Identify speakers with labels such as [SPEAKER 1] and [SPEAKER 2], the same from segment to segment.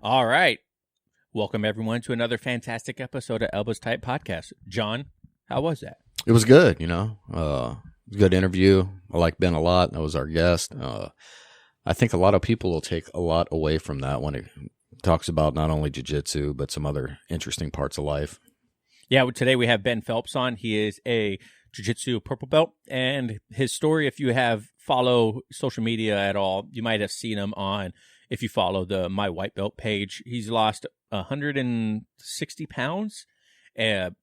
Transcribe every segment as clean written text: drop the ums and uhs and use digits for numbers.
[SPEAKER 1] All right. Welcome, everyone, to another fantastic episode of Elbows Tight Podcast. John, how was that?
[SPEAKER 2] It was good, It was a good interview. I like Ben a lot. That was our guest. I think a lot of people will take a lot away from that when it talks about not only jiu-jitsu, but some other interesting parts of life.
[SPEAKER 1] Yeah, today we have Ben Phelps on. He is a jiu-jitsu purple belt, and his story, if you have follow social media at all, you might have seen him on, if you follow the My White Belt page. He's lost 160 pounds and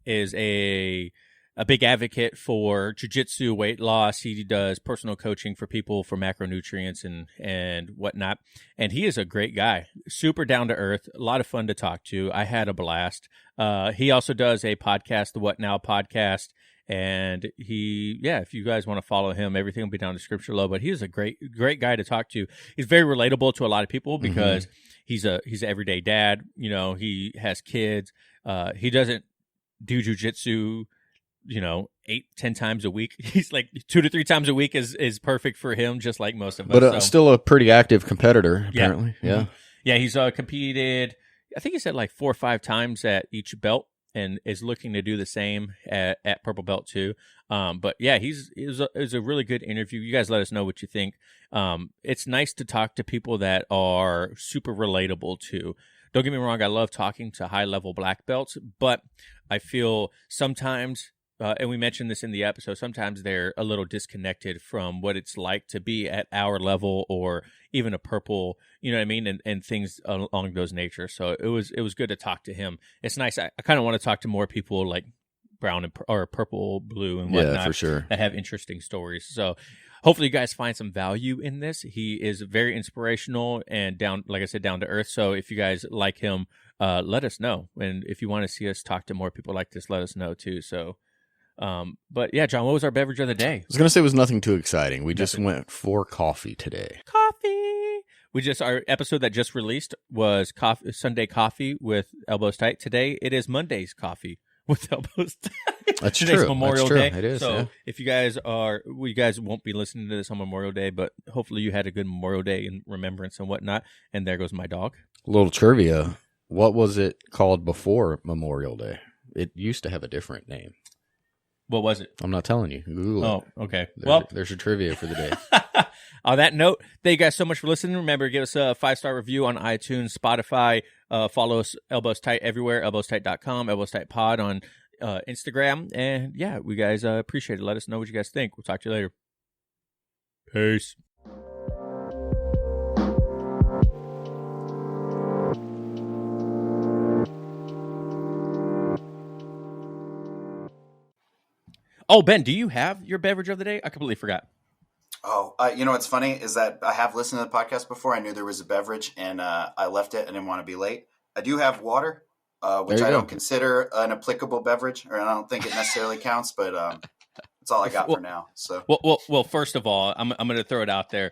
[SPEAKER 1] is a big advocate for jiu-jitsu weight loss. He does personal coaching for people for macronutrients and whatnot. And he is a great guy, super down to earth, a lot of fun to talk to. I had a blast. He also does a podcast, the What Now podcast. And if you guys want to follow him, everything will be down in the description below. But he is a great guy to talk to. He's very relatable to a lot of people because he's an everyday dad. He has kids. He doesn't do jiu-jitsu 8-10 times a week. He's like 2 to 3 times a week is perfect for him, just like most of us.
[SPEAKER 2] But still a pretty active competitor, apparently.
[SPEAKER 1] Yeah, he's competed, I think he said like 4 or 5 times at each belt, and is looking to do the same at purple belt too. But yeah, it was a really good interview. You guys let us know what you think. It's nice to talk to people that are super relatable too. Don't get me wrong, I love talking to high-level black belts, but I feel sometimes, and we mentioned this in the episode, sometimes they're a little disconnected from what it's like to be at our level or even a purple, you know what I mean, and things along those nature. So it was good to talk to him. It's nice. I kind of want to talk to more people like brown or purple, blue, and whatnot,
[SPEAKER 2] for sure,
[SPEAKER 1] that have interesting stories. So hopefully you guys find some value in this. He is very inspirational and like I said, down to earth. So if you guys like him, let us know. And if you want to see us talk to more people like this, let us know too. So, but yeah, John, what was our beverage of the day?
[SPEAKER 2] I was going to say it was nothing too exciting. We just went for coffee today.
[SPEAKER 1] Our episode that just released was Sunday coffee with Elbows Tight. Today it is Monday's coffee with Elbows Tight.
[SPEAKER 2] That's
[SPEAKER 1] Today's
[SPEAKER 2] true.
[SPEAKER 1] Memorial
[SPEAKER 2] That's true.
[SPEAKER 1] Day.
[SPEAKER 2] It is.
[SPEAKER 1] So
[SPEAKER 2] yeah.
[SPEAKER 1] if you guys won't be listening to this on Memorial Day, but hopefully you had a good Memorial Day in remembrance and whatnot. And there goes my dog.
[SPEAKER 2] A little trivia. What was it called before Memorial Day? It used to have a different name.
[SPEAKER 1] What was it?
[SPEAKER 2] I'm not telling you. Google it.
[SPEAKER 1] Oh, okay.
[SPEAKER 2] There's your trivia for the day.
[SPEAKER 1] On that note, thank you guys so much for listening. Remember, give us a 5-star review on iTunes, Spotify. Follow us, Elbows Tight everywhere, elbowstight.com, Elbows Tight Pod on Instagram. And yeah, we guys appreciate it. Let us know what you guys think. We'll talk to you later. Peace. Oh, Ben, do you have your beverage of the day? I completely forgot.
[SPEAKER 3] Oh, what's funny is that I have listened to the podcast before. I knew there was a beverage, and I left it. I didn't want to be late. I do have water, which I don't consider an applicable beverage, or I don't think it necessarily counts, but that's all I got for now. So,
[SPEAKER 1] well, first of all, I'm going to throw it out there.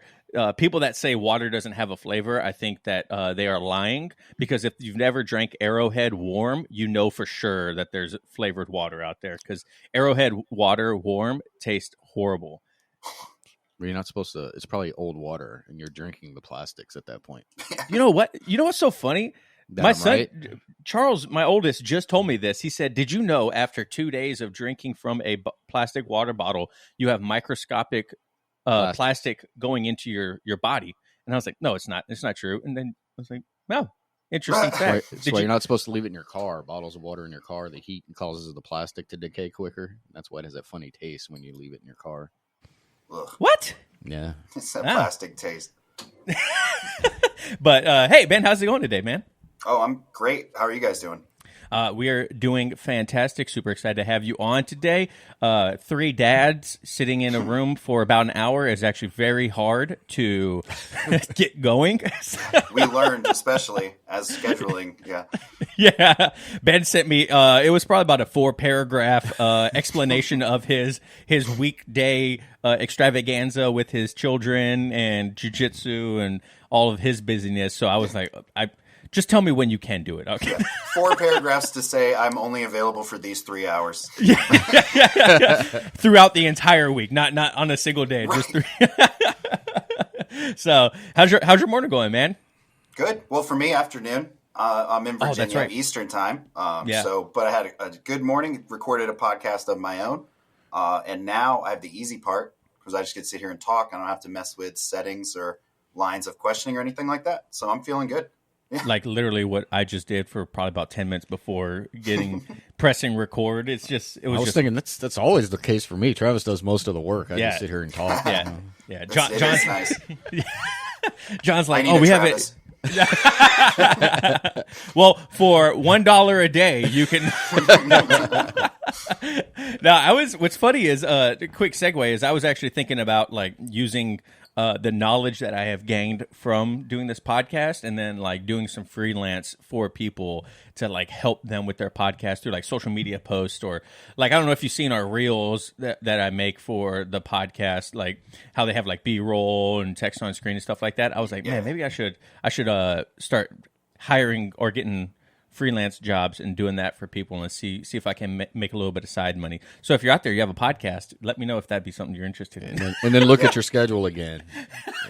[SPEAKER 1] People that say water doesn't have a flavor, I think that they are lying, because if you've never drank Arrowhead warm, you know for sure that there's flavored water out there, because Arrowhead water warm tastes horrible.
[SPEAKER 2] You're not supposed to. It's probably old water, and you're drinking the plastics at that point.
[SPEAKER 1] You know what? You know what's so funny? My son, right? Charles, my oldest, just told me this. He said, did you know after 2 days of drinking from a plastic water bottle, you have microscopic plastic going into your body? And I was like, no, it's not. It's not true. And then I was like, no, interesting fact.
[SPEAKER 2] That's why you're not supposed to leave it in your car. Bottles of water in your car, the heat causes the plastic to decay quicker. That's why it has that funny taste when you leave it in your car.
[SPEAKER 3] Ugh.
[SPEAKER 1] What?
[SPEAKER 2] Yeah.
[SPEAKER 3] It's that plastic taste.
[SPEAKER 1] But, hey, Ben, how's it going today, man?
[SPEAKER 3] Oh, I'm great. How are you guys doing?
[SPEAKER 1] We are doing fantastic. Super excited to have you on today. 3 dads sitting in a room for about an hour is actually very hard to get going.
[SPEAKER 3] We learned, especially as scheduling. Yeah.
[SPEAKER 1] Yeah. Ben sent me, it was probably about a 4-paragraph explanation of his weekday extravaganza with his children and jiu-jitsu and all of his busyness. So I was like, just tell me when you can do it. Okay.
[SPEAKER 3] Yeah. 4 paragraphs to say I'm only available for these 3 hours.
[SPEAKER 1] Yeah. Throughout the entire week, not on a single day. Right. Just 3. So how's your morning going, man?
[SPEAKER 3] Good. Well, for me, afternoon. I'm in Virginia,
[SPEAKER 1] that's right.
[SPEAKER 3] Eastern time.
[SPEAKER 1] Yeah.
[SPEAKER 3] But I had a good morning, recorded a podcast of my own. And now I have the easy part because I just get to sit here and talk. I don't have to mess with settings or lines of questioning or anything like that. So I'm feeling good. Yeah.
[SPEAKER 1] Like literally what I just did for probably about 10 minutes before pressing record. I was
[SPEAKER 2] thinking that's always the case for me. Travis does most of the work. I just sit here and talk.
[SPEAKER 1] Yeah. Yeah.
[SPEAKER 3] John's nice.
[SPEAKER 1] John's like,
[SPEAKER 3] we
[SPEAKER 1] have it. Well, for $1 a day, you can. Now, what's funny is, a quick segue is I was actually thinking about like using the knowledge that I have gained from doing this podcast and then like doing some freelance for people to like help them with their podcast through like social media posts or like, I don't know if you've seen our reels that I make for the podcast, like how they have like B-roll and text on screen and stuff like that. I was like, man, maybe I should start hiring or getting freelance jobs and doing that for people and see if I can make a little bit of side money. So if you're out there, you have a podcast, let me know if that'd be something you're interested in.
[SPEAKER 2] And then look at your schedule again.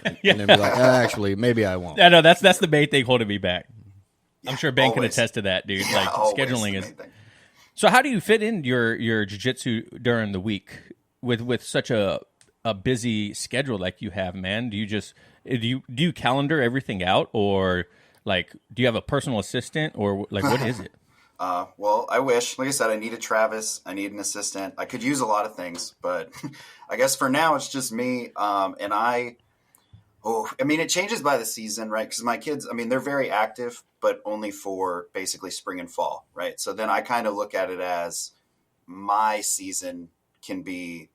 [SPEAKER 2] And then be like, actually, maybe I won't.
[SPEAKER 1] Yeah, no, that's the main thing holding me back. I'm sure Ben can attest to that, dude.
[SPEAKER 3] Yeah,
[SPEAKER 1] like scheduling is. So how do you fit in your jiu-jitsu during the week with such a busy schedule like you have, man? Do you calendar everything out, or like do you have a personal assistant, or like what is it?
[SPEAKER 3] Well, I wish. Like I said, I need a Travis. I need an assistant. I could use a lot of things, but I guess for now it's just me. And it changes by the season, right? Because my kids, they're very active, but only for basically spring and fall, right? So then I kind of look at it as my season can be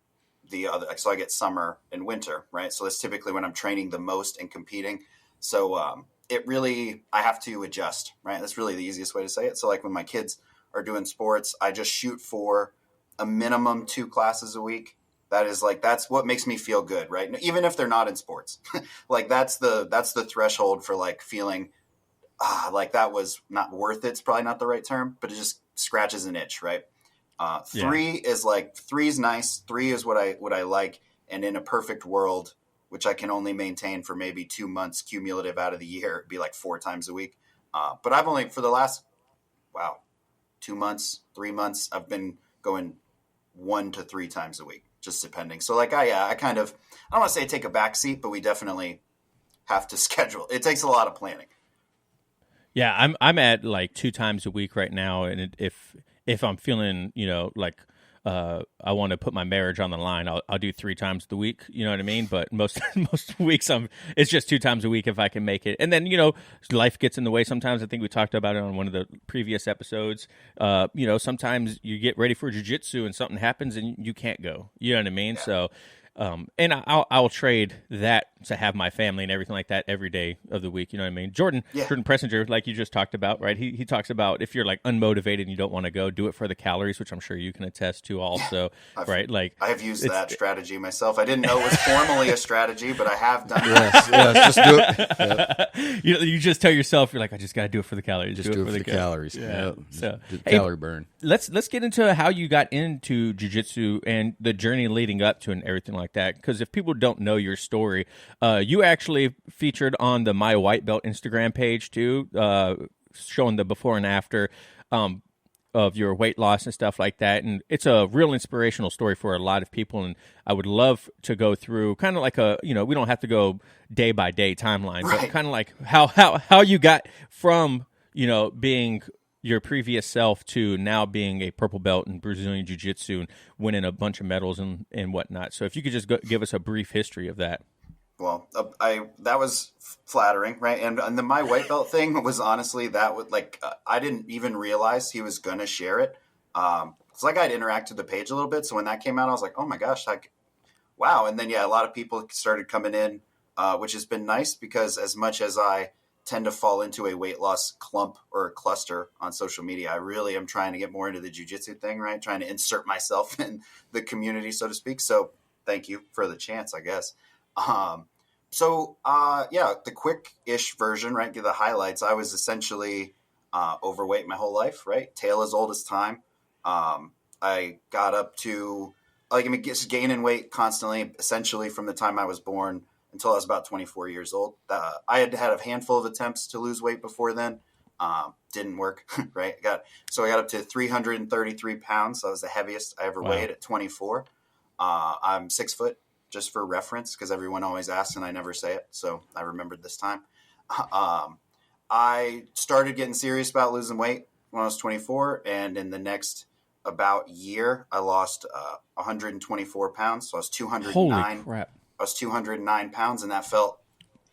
[SPEAKER 3] the other. So I get summer and winter, right? So that's typically when I'm training the most and competing. So I have to adjust, right? That's really the easiest way to say it. So like when my kids are doing sports, I just shoot for a minimum 2 classes a week. That's what makes me feel good, right? Even if they're not in sports, like that's the threshold for like feeling like that was not worth it. It's probably not the right term, but it just scratches an itch, right? 3 is nice. 3 is what I like. And in a perfect world, which I can only maintain for maybe 2 months cumulative out of the year, it'd be like 4 times a week. But I've only for the last, 2 months, 3 months, I've been going 1 to 3 times a week, just depending. So like, I kind of, I don't want to say take a back seat, but we definitely have to schedule. It takes a lot of planning.
[SPEAKER 1] Yeah. I'm at like 2 times a week right now. And if I'm feeling, like, I want to put my marriage on the line, I'll do 3 times the week. You know what I mean? But most weeks it's just 2 times a week if I can make it. And then, life gets in the way sometimes. I think we talked about it on one of the previous episodes. Sometimes you get ready for jiu-jitsu and something happens and you can't go. You know what I mean? Yeah. So, and I'll trade that to have my family and everything like that every day of the week. You know what I mean? Jordan Pressinger, like you just talked about, right? He talks about if you're like unmotivated and you don't want to go, do it for the calories, which I'm sure you can attest to also, right? Like
[SPEAKER 3] I have used that strategy myself. I didn't know it was formally a strategy, but I have done it.
[SPEAKER 2] Yes, just do it.
[SPEAKER 1] Yep. You just tell yourself, you're like, I just got to do it for the calories.
[SPEAKER 2] Just do it for the calories.
[SPEAKER 1] Yeah.
[SPEAKER 2] Yep.
[SPEAKER 1] So
[SPEAKER 2] calorie burn.
[SPEAKER 1] Let's get into how you got into jiu-jitsu and the journey leading up to and everything like that. Because if people don't know your story, you actually featured on the My White Belt Instagram page too, showing the before and after of your weight loss and stuff like that. And it's a real inspirational story for a lot of people. And I would love to go through kind of like we don't have to go day by day timeline, right, but kind of like how you got from, being your previous self to now being a purple belt in Brazilian Jiu-Jitsu and winning a bunch of medals and whatnot. So if you could just give us a brief history of that.
[SPEAKER 3] Well, that was flattering, right? And the My White Belt thing was honestly I didn't even realize he was going to share it. It's like I'd interacted with the page a little bit. So when that came out, I was like, oh my gosh, wow. And then, a lot of people started coming in, which has been nice because as much as I tend to fall into a weight loss clump or cluster on social media, I really am trying to get more into the jiu-jitsu thing, right? Trying to insert myself in the community, so to speak. So thank you for the chance, I guess. The quick-ish version, right? Give the highlights. I was essentially overweight my whole life, right? Tail as old as time. I got up to just gaining weight constantly, essentially from the time I was born until I was about 24 years old. I had had a handful of attempts to lose weight before then. Didn't work, right? I got up to 333 pounds. That was the heaviest I ever weighed at 24. I'm 6 foot, just for reference, because everyone always asks and I never say it. So I remembered this time. I started getting serious about losing weight when I was 24. And in the next about year, I lost 124 pounds. So I was 209.
[SPEAKER 1] Holy crap.
[SPEAKER 3] I was 209 pounds, and that felt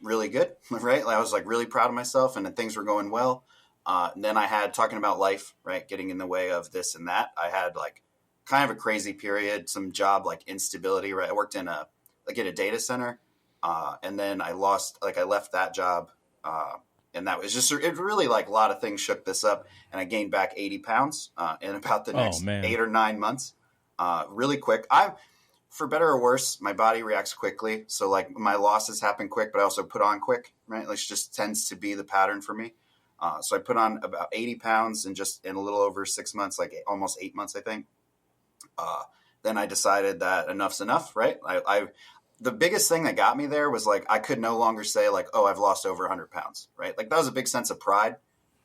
[SPEAKER 3] really good, right? I was like really proud of myself, and things were going well. And then I had, talking about life, right, getting in the way of this and that. I had like kind of a crazy period, some job like instability, right? I worked in at a data center, and then I left that job, and that was just, it really, like, a lot of things shook this up, and I gained back 80 pounds in about the next 8 or 9 months, really quick. For better or worse, my body reacts quickly. So like my losses happen quick, but I also put on quick, right? Like, it just tends to be the pattern for me. So I put on about 80 pounds in a little over 6 months, like almost 8 months, I think. Then I decided that enough's enough, right? The biggest thing that got me there was like, I could no longer say like, oh, I've lost over 100 pounds, right? Like, that was a big sense of pride.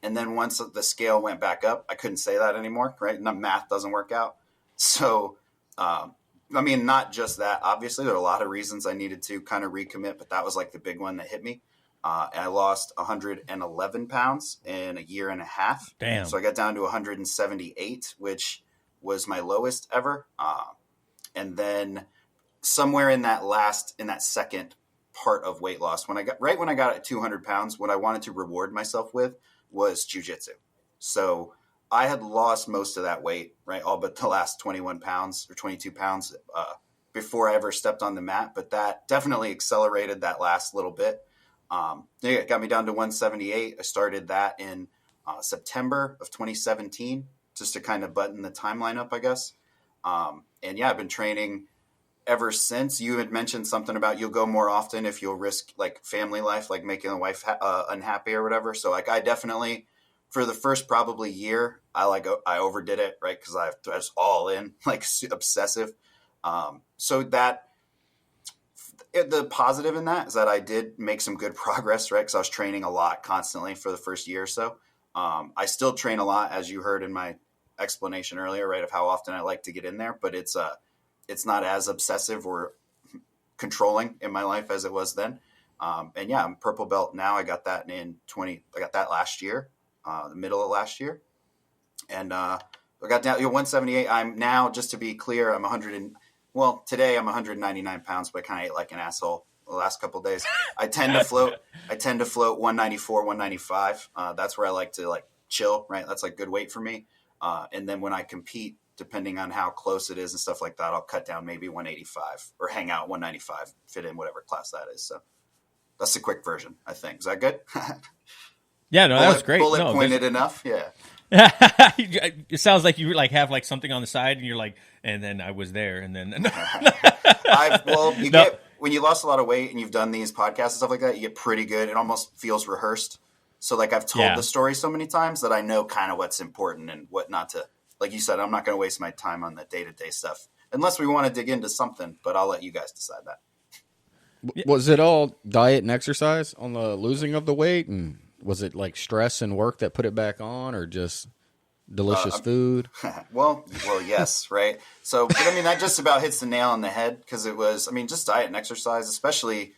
[SPEAKER 3] And then once the scale went back up, I couldn't say that anymore, right? Math doesn't work out. So, I mean, not just that, obviously there are a lot of reasons I needed to kind of recommit, but that was like the big one that hit me. And I lost 111 pounds in a year and a half.
[SPEAKER 1] Damn.
[SPEAKER 3] So I got down to 178, which was my lowest ever. And then somewhere in that second part of weight loss, when I got at 200 pounds, what I wanted to reward myself with was jiu-jitsu. So I had lost most of that weight, right? All but the last 21 pounds or 22 pounds before I ever stepped on the mat. But that definitely accelerated that last little bit. It got me down to 178. I started that in September of 2017, just to kind of button the timeline up, I guess. And yeah, I've been training ever since. You had mentioned something about you'll go more often if you'll risk like family life, like making the wife unhappy or whatever. So like, I definitely, for the first probably year, I overdid it, right? Because I was all in, like obsessive. So that the positive in that is that I did make some good progress, right? Because I was training a lot constantly for the first year or so. I still train a lot, as you heard in my explanation earlier, right, of how often I like to get in there. But it's not as obsessive or controlling in my life as it was then. And yeah, I'm purple belt now. I got that last year. The middle of last year. And I got down 178. I'm now, just to be clear, today I'm 199 pounds, but I kind of ate like an asshole the last couple of days. I tend to float 194, 195. That's where I like to like chill, right? That's like good weight for me. And then when I compete, depending on how close it is and stuff like that, I'll cut down maybe 185 or hang out 195, fit in whatever class that is. So that's the quick version, I think. Is that good?
[SPEAKER 1] Yeah, no, that was great.
[SPEAKER 3] Bullet pointed enough, yeah.
[SPEAKER 1] It sounds like you like have like something on the side, and you're like, and then I was there, and then.
[SPEAKER 3] When you lost a lot of weight and you've done these podcasts and stuff like that, you get pretty good. It almost feels rehearsed. So like I've told the story so many times that I know kind of what's important and what not to. Like you said, I'm not going to waste my time on the day-to-day stuff unless we want to dig into something. But I'll let you guys decide that.
[SPEAKER 2] Was it all diet and exercise on the losing of the weight? And was it like stress and work that put it back on, or just delicious food?
[SPEAKER 3] Well, yes, right. So, but I mean, that just about hits the nail on the head, because it was, I mean, just diet and exercise, especially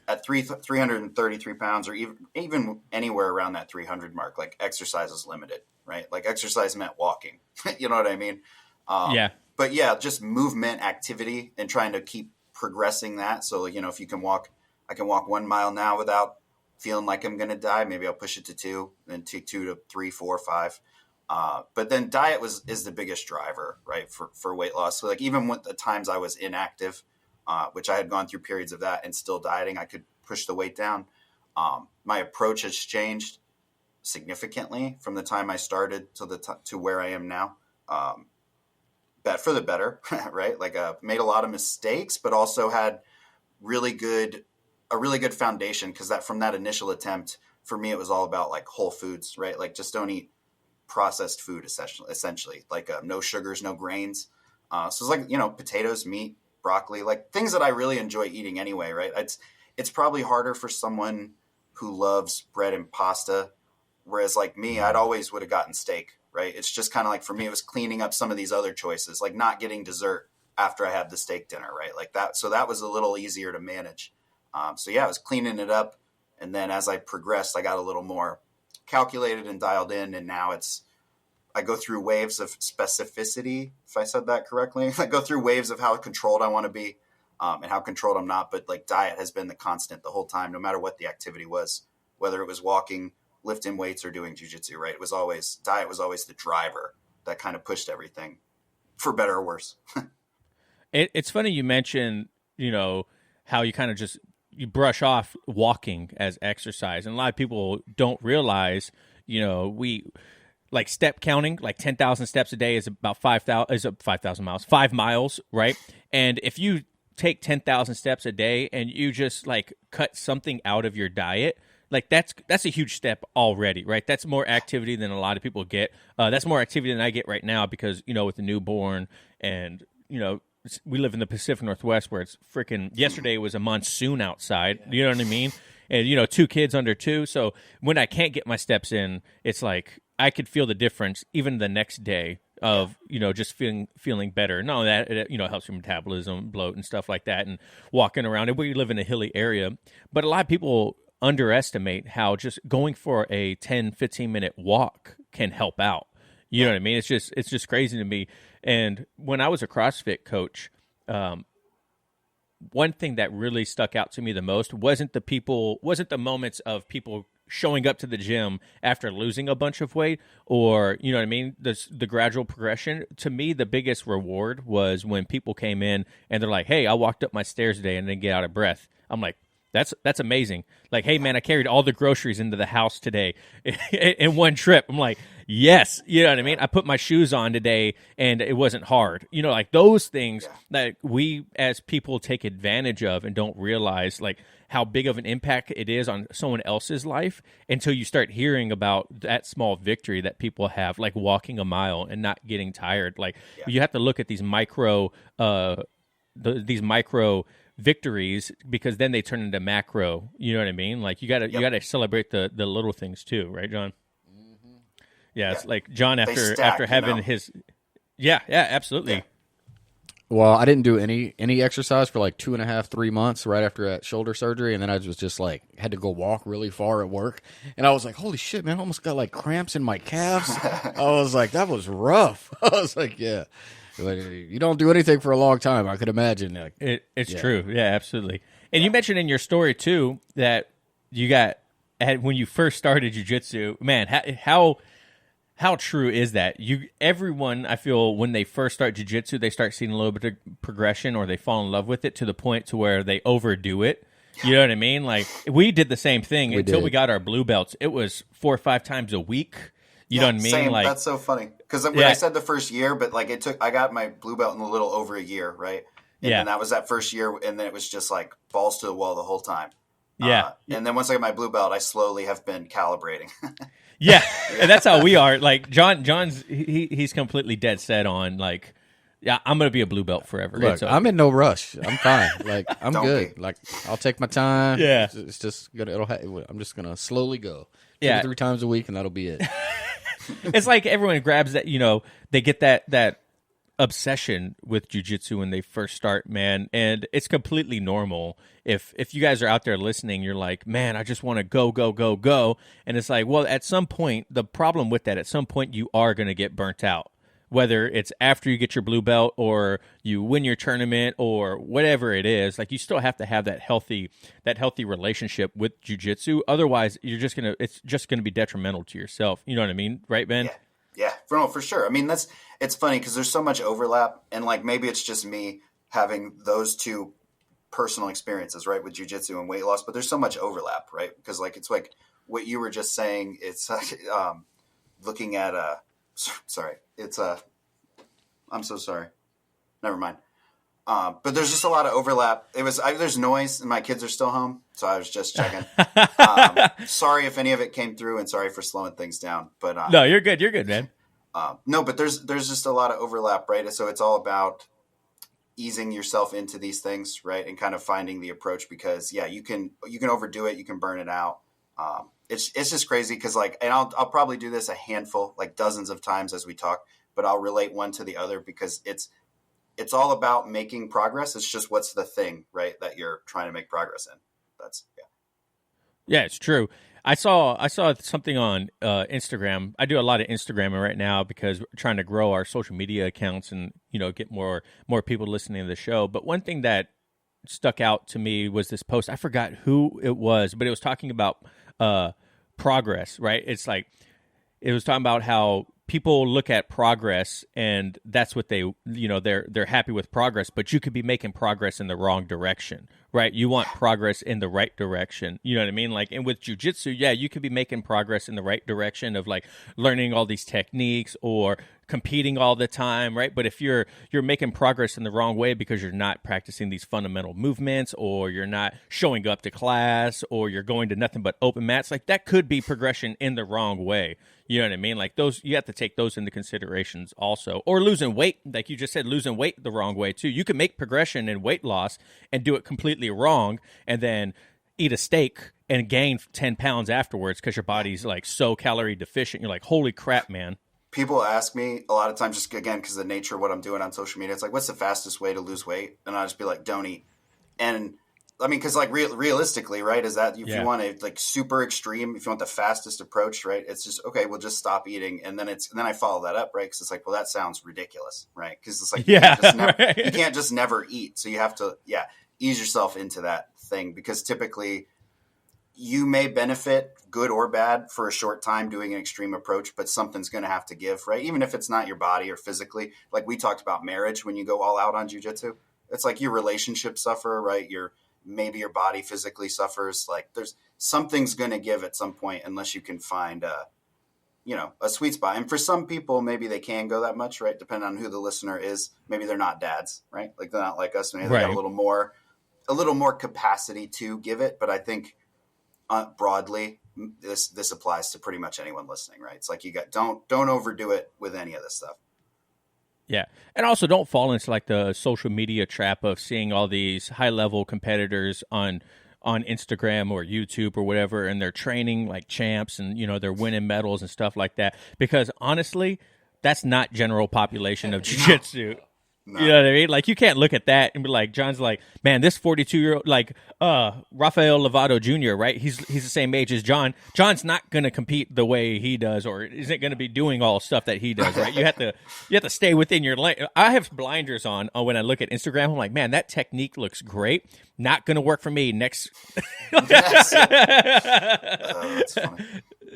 [SPEAKER 3] at 333 pounds, or even anywhere around that 300 mark. Like, exercise is limited, right? Like, exercise meant walking. You know what I mean?
[SPEAKER 1] Yeah.
[SPEAKER 3] But yeah, just movement, activity, and trying to keep progressing that. So, if you can walk, I can walk 1 mile now without feeling like I'm going to die. Maybe I'll push it to 2, then 2 to 3, 4, 5. But then diet is the biggest driver, right, for weight loss. So like even with the times I was inactive, which I had gone through periods of that and still dieting, I could push the weight down. My approach has changed significantly from the time I started to where I am now. For the better, right? Like made a lot of mistakes, but also had a really good foundation, because from that initial attempt, for me, it was all about like whole foods, right? Like just don't eat processed food, essentially, like no sugars, no grains. So it's like, potatoes, meat, broccoli, like things that I really enjoy eating anyway, right? it's probably harder for someone who loves bread and pasta. Whereas like me, I'd always would have gotten steak, right? It's just kind of like, for me, it was cleaning up some of these other choices, like not getting dessert after I had the steak dinner, right? Like that. So that was a little easier to manage. So yeah, I was cleaning it up. And then as I progressed, I got a little more calculated and dialed in. And now I go through waves of specificity, if I said that correctly. I go through waves of how controlled I want to be and how controlled I'm not. But like diet has been the constant the whole time, no matter what the activity was, whether it was walking, lifting weights, or doing jiu-jitsu, right? Diet was always the driver that kind of pushed everything, for better or worse.
[SPEAKER 1] It's funny you mentioned, how you kind of you brush off walking as exercise. And a lot of people don't realize, we like step counting, like 10,000 steps a day is about 5,000 miles, 5 miles, right? And if you take 10,000 steps a day and you just like cut something out of your diet, like that's a huge step already, right? That's more activity than a lot of people get. That's more activity than I get right now because, with the newborn and, we live in the Pacific Northwest where it's freaking, yesterday was a monsoon outside, you know what I mean? And, 2 kids under 2. So when I can't get my steps in, it's like I could feel the difference even the next day of, just feeling better. Not only that, it helps your metabolism, bloat and stuff like that, and walking around. And we live in a hilly area. But a lot of people underestimate how just going for a 10, 15-minute walk can help out. You know what I mean? It's just crazy to me. And when I was a CrossFit coach, one thing that really stuck out to me the most wasn't the moments of people showing up to the gym after losing a bunch of weight, or, you know what I mean, the gradual progression. To me, the biggest reward was when people came in and they're like, hey, I walked up my stairs today and didn't get out of breath. I'm like, that's amazing. Like, hey, man, I carried all the groceries into the house today in one trip. I'm like, yes, you know what I mean? I put my shoes on today and it wasn't hard. Like those things that we as people take advantage of and don't realize like how big of an impact it is on someone else's life until you start hearing about that small victory that people have, like walking a mile and not getting tired. Like you have to look at these micro victories, because then they turn into macro. You know what I mean? Like you gotta celebrate the little things too, right, John? Mm-hmm. Yeah, it's like John after having his absolutely. Yeah.
[SPEAKER 2] Well, I didn't do any exercise for like 2.5, 3 months right after that shoulder surgery, and then I was just like had to go walk really far at work, and I was like, holy shit, man, I almost got like cramps in my calves. I was like, that was rough. I was like, yeah. You don't do anything for a long time, I could imagine. Like,
[SPEAKER 1] it's true. Yeah, absolutely. And you mentioned in your story, too, that you when you first started jiu-jitsu, man, how true is that? Everyone, I feel, when they first start jiu-jitsu, they start seeing a little bit of progression, or they fall in love with it to the point to where they overdo it. You know what I mean? Like, we did the same thing until we got our blue belts. It was 4 or 5 times a week. You know what I mean?
[SPEAKER 3] Same.
[SPEAKER 1] Like,
[SPEAKER 3] that's so funny. Because when I said the first year, but like I got my blue belt in a little over a year, right? And that was that first year, and then it was just like balls to the wall the whole time.
[SPEAKER 1] Yeah.
[SPEAKER 3] And then once I got my blue belt, I slowly have been calibrating.
[SPEAKER 1] Yeah, and that's how we are. Like John's he's completely dead set on like, yeah, I'm gonna be a blue belt forever.
[SPEAKER 2] Look, I'm in no rush. I'm fine. Like I'm good. Like I'll take my time. Yeah, it's just gonna. I'm just gonna slowly go. 2 to 3 times a week, and that'll be it.
[SPEAKER 1] It's like everyone grabs that. They get that obsession with jiu-jitsu when they first start, man, and it's completely normal. If you guys are out there listening, you're like, man, I just want to go, and it's like, well, at some point, the problem with that, at some point, you are going to get burnt out. Whether it's after you get your blue belt or you win your tournament or whatever it is, like you still have to have that healthy relationship with jiu-jitsu. Otherwise, it's just gonna be detrimental to yourself. You know what I mean, right, Ben?
[SPEAKER 3] Yeah, for sure. I mean, it's funny because there's so much overlap, and like maybe it's just me having those two personal experiences, right, with jiu-jitsu and weight loss, but there's so much overlap, right? Because like it's like what you were just saying. It's looking at sorry. It's I'm so sorry. Never mind. But there's just a lot of overlap. There's noise and my kids are still home. So I was just checking. Sorry if any of it came through and sorry for slowing things down, but,
[SPEAKER 1] no, you're good. You're good, man.
[SPEAKER 3] No, but there's just a lot of overlap, right? So it's all about easing yourself into these things, right? And kind of finding the approach, because you can overdo it. You can burn it out. It's just crazy. Cause and I'll probably do this a handful, like dozens of times as we talk, but I'll relate one to the other, because it's all about making progress. It's just, what's the thing, right, that you're trying to make progress in.
[SPEAKER 1] Yeah, it's true. I saw something on Instagram. I do a lot of Instagramming right now because we're trying to grow our social media accounts and, get more people listening to the show. But one thing that stuck out to me was this post. I forgot who it was, but it was talking about progress, right? It's like, it was talking about how people look at progress and that's what they're happy with progress, but you could be making progress in the wrong direction, right? You want progress in the right direction. You know what I mean? Like, and with jiu-jitsu, you could be making progress in the right direction of like learning all these techniques or competing all the time, right? But if you're making progress in the wrong way because you're not practicing these fundamental movements, or you're not showing up to class, or you're going to nothing but open mats, like that could be progression in the wrong way. You know what I mean? Like those, you have to take those into considerations also. Or losing weight, like you just said, losing weight the wrong way too. You can make progression in weight loss and do it completely wrong, and then eat a steak and gain 10 pounds afterwards because your body's like so calorie deficient. You're like, holy crap, man.
[SPEAKER 3] People ask me a lot of times, just again, because of the nature of what I'm doing on social media, it's like, what's the fastest way to lose weight? And I'll just be like, don't eat. And I mean, because like realistically, right, is that if you want a like super extreme, if you want the fastest approach, right, it's just, okay, we'll just stop eating. And then I follow that up, right, because it's like, well, that sounds ridiculous, right? Because it's like, you can't just never eat. So you have to, ease yourself into that thing, because typically you may benefit, good or bad, for a short time doing an extreme approach, but something's going to have to give, right? Even if it's not your body or physically. Like we talked about marriage, when you go all out on jiu-jitsu, it's like your relationships suffer, right? Maybe your body physically suffers. Like something's going to give at some point, unless you can find a sweet spot. And for some people, maybe they can go that much, right? Depending on who the listener is. Maybe they're not dads, right? Like they're not like us. Maybe they got a little more capacity to give it. But I think broadly, this applies to pretty much anyone listening, right? It's like don't overdo it with any of this stuff.
[SPEAKER 1] Yeah. And also don't fall into like the social media trap of seeing all these high level competitors on Instagram or YouTube or whatever, and they're training like champs and, they're winning medals and stuff like that. Because honestly, that's not general population of jiu-jitsu. No. You know what I mean? Like, you can't look at that and be like, John's like, man, this 42-year-old, like, Rafael Lovato Jr., right? He's the same age as John. John's not going to compete the way he does, or isn't going to be doing all stuff that he does, right? You have to stay within your lane. I have blinders on when I look at Instagram. I'm like, man, that technique looks great. Not going to work for me next.
[SPEAKER 3] That's funny.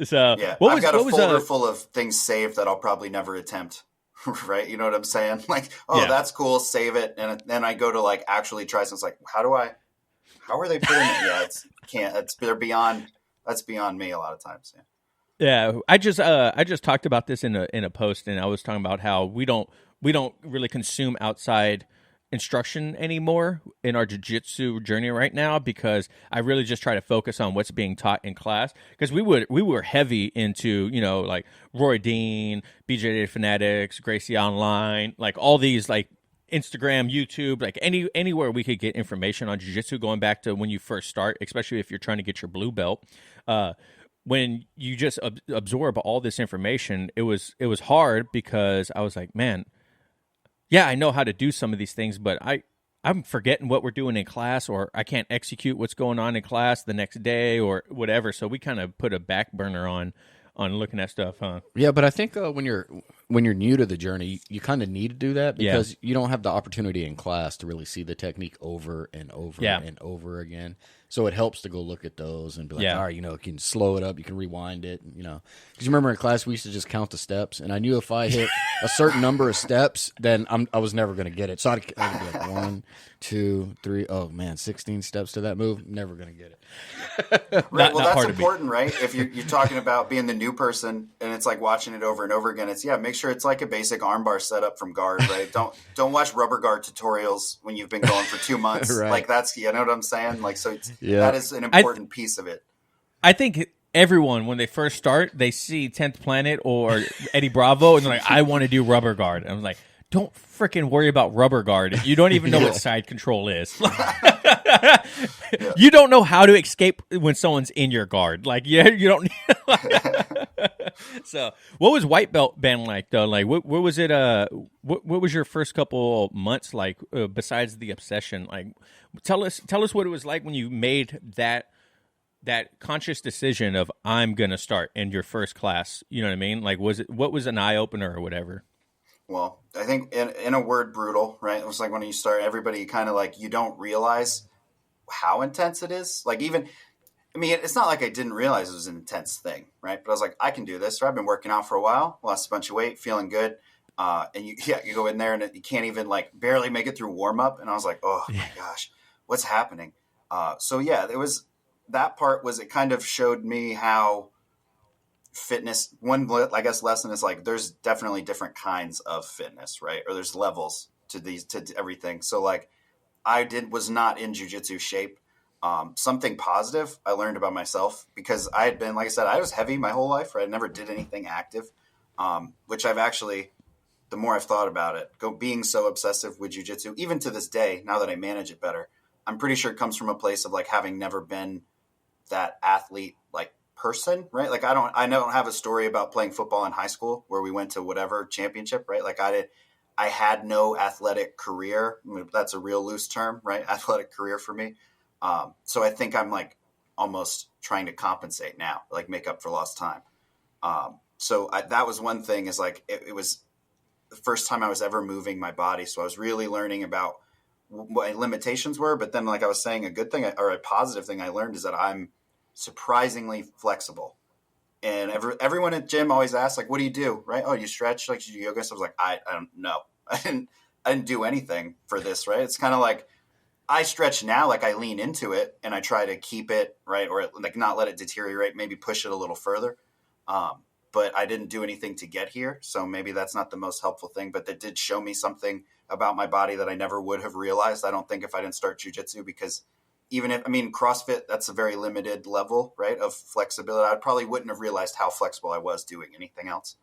[SPEAKER 1] So,
[SPEAKER 3] I've got a folder full of things saved that I'll probably never attempt. Right, you know what I'm saying? Like, that's cool, save it, and then I go to like actually try something. It's like, how are they putting it? That's beyond me a lot of times.
[SPEAKER 1] Yeah, I just talked about this in a post, and I was talking about how we don't really consume outside instruction anymore in our jiu-jitsu journey right now, because I really just try to focus on what's being taught in class. Because we were heavy into, like Roy Dean, BJJ Fanatics, Gracie Online, like all these like Instagram, YouTube, like anywhere we could get information on jiu-jitsu, going back to when you first start, especially if you're trying to get your blue belt. When you just absorb all this information, it was hard, because I was like, man, yeah, I know how to do some of these things, but I'm forgetting what we're doing in class, or I can't execute what's going on in class the next day or whatever. So we kind of put a back burner on looking at stuff, huh?
[SPEAKER 2] Yeah, but I think when you're new to the journey, you kind of need to do that, because you don't have the opportunity in class to really see the technique over and over and over again. So it helps to go look at those and be like, all right, you can slow it up, you can rewind it, Because you remember in class we used to just count the steps, and I knew if I hit a certain number of steps, then I was never going to get it. So I'd be like 1, 2, 3, 16 steps to that move, never going to get it.
[SPEAKER 3] Right, well, that's important, right? If you're talking about being the new person, and it's like watching it over and over again, it's make sure it's like a basic armbar setup from guard, right? Don't watch rubber guard tutorials when you've been going for 2 months.
[SPEAKER 2] Right.
[SPEAKER 3] Like that's, you know what I'm saying? Like, so that is an important piece of it.
[SPEAKER 1] I think everyone, when they first start, they see 10th Planet or Eddie Bravo, and they're like, I want to do rubber guard. And I'm like, don't freaking worry about rubber guard. You don't even know what side control is. You don't know how to escape when someone's in your guard. Like, yeah, you don't. So, what was white belt band like though? Like, what was it? What was your first couple months like? Besides the obsession, like, tell us what it was like when you made that conscious decision of I'm gonna start in your first class. You know what I mean? Like, what was an eye opener or whatever?
[SPEAKER 3] Well, I think in a word, brutal, right? It was like when you start, everybody kind of like, you don't realize how intense it is. Like it's not like I didn't realize it was an intense thing, right? But I was like, I can do this. Right? I've been working out for a while, lost a bunch of weight, feeling good. And you go in there and you can't even like barely make it through warm up. And I was like, oh my gosh, what's happening? There was, that part was, it kind of showed me how fitness, one, I guess, lesson is like, there's definitely different kinds of fitness, right? Or there's levels to everything. So like was not in jiu-jitsu shape. Something positive I learned about myself, because I had been, like I said, I was heavy my whole life. Right? I never did anything active, which I've actually, the more I've thought about it, being so obsessive with jiu-jitsu, even to this day, now that I manage it better, I'm pretty sure it comes from a place of like having never been that athlete, like person, right? Like I don't have a story about playing football in high school where we went to whatever championship, right? Like I had no athletic career. I mean, that's a real loose term, right? Athletic career for me. So I think I'm like almost trying to compensate now, like make up for lost time. That was one thing, is like, it was the first time I was ever moving my body. So I was really learning about what my limitations were. But then, like I was saying, a good thing or a positive thing I learned is that I'm surprisingly flexible. And everyone at gym always asks, like, what do you do? Right? Oh, you stretch, like, you do yoga. So I was like, I don't know. I didn't do anything for this. Right. It's kind of like, I stretch now, like I lean into it and I try to keep it right, or like not let it deteriorate, maybe push it a little further. But I didn't do anything to get here. So maybe that's not the most helpful thing, but that did show me something about my body that I never would have realized. I don't think if I didn't start jiu-jitsu, because CrossFit, that's a very limited level, right, of flexibility. I probably wouldn't have realized how flexible I was doing anything else.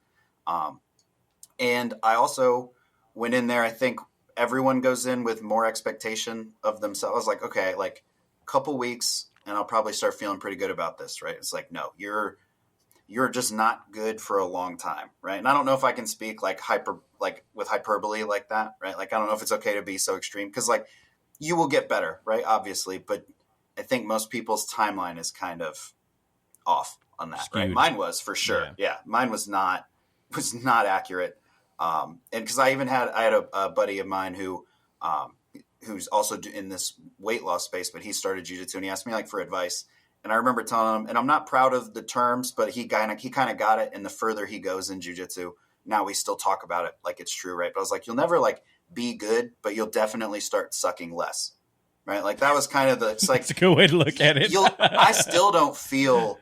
[SPEAKER 3] And I also went in there, I think everyone goes in with more expectation of themselves. I was like, okay, like a couple weeks and I'll probably start feeling pretty good about this, right? It's like, no, you're just not good for a long time, right? And I don't know if I can speak like with hyperbole like that, right? Like, I don't know if it's okay to be so extreme, because like you will get better, right? Obviously, but I think most people's timeline is kind of off on that,
[SPEAKER 1] Skewed.
[SPEAKER 3] Right? Mine was for sure. Yeah. Mine was not accurate. And because I had a buddy of mine who's also in this weight loss space, but he started jiu-jitsu, and he asked me like for advice. And I remember telling him, and I'm not proud of the terms, but he kind of got it. And the further he goes in jiu-jitsu, now we still talk about it like it's true, right? But I was like, you'll never like be good, but you'll definitely start sucking less, right? Like that was kind of it's like,
[SPEAKER 1] it's a good way to look at it.
[SPEAKER 3] I still don't feel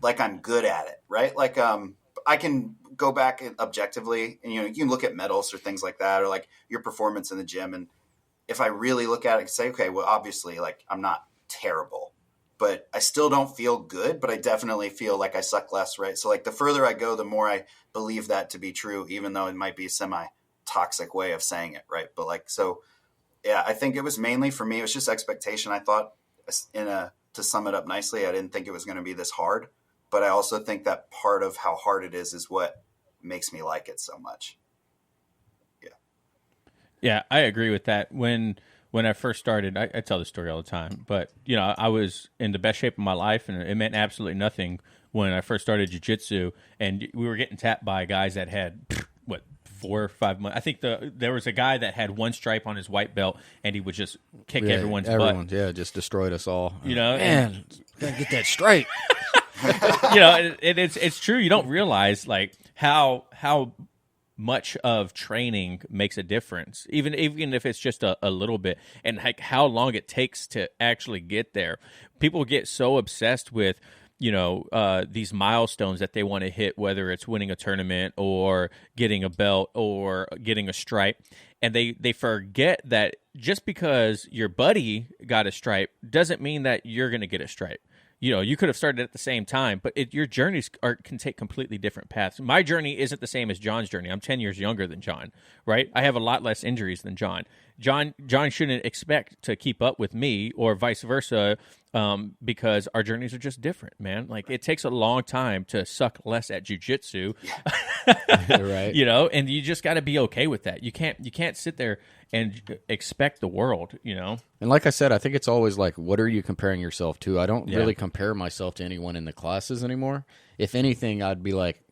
[SPEAKER 3] like I'm good at it, right? Like I can go back objectively, and you can look at medals or things like that, or like your performance in the gym. And if I really look at it and say, okay, well, obviously, like I'm not terrible, but I still don't feel good, but I definitely feel like I suck less, right? So like the further I go, the more I believe that to be true, even though it might be a semi-toxic way of saying it, right? But like, so yeah, I think it was mainly for me, it was just expectation. I thought to sum it up nicely, I didn't think it was going to be this hard, but I also think that part of how hard it is what makes me like it so much.
[SPEAKER 1] Yeah, I agree with that. When I first started, I tell this story all the time, but I was in the best shape of my life, and it meant absolutely nothing when I first started jiu-jitsu, and we were getting tapped by guys that had 4 or 5 months. I think there was a guy that had one stripe on his white belt, and he would just kick everyone's butt.
[SPEAKER 2] Yeah, just destroyed us all.
[SPEAKER 1] Man,
[SPEAKER 2] gotta get that straight.
[SPEAKER 1] It's true. You don't realize like how much of training makes a difference, even if it's just a little bit, and like how long it takes to actually get there. People get so obsessed with these milestones that they want to hit, whether it's winning a tournament or getting a belt or getting a stripe, and they forget that just because your buddy got a stripe doesn't mean that you're going to get a stripe. you could have started at the same time, but your journeys can take completely different paths. My journey isn't the same as John's journey. I'm 10 years younger than John, right? I have a lot less injuries than John. John shouldn't expect to keep up with me or vice versa, because our journeys are just different, man. Like, it takes a long time to suck less at jiu-jitsu,
[SPEAKER 2] Right.
[SPEAKER 1] And you just got to be okay with that. You can't sit there and expect the world,
[SPEAKER 2] And like I said, I think it's always like, what are you comparing yourself to? I don't
[SPEAKER 1] Yeah.
[SPEAKER 2] really compare myself to anyone in the classes anymore. If anything, I'd be like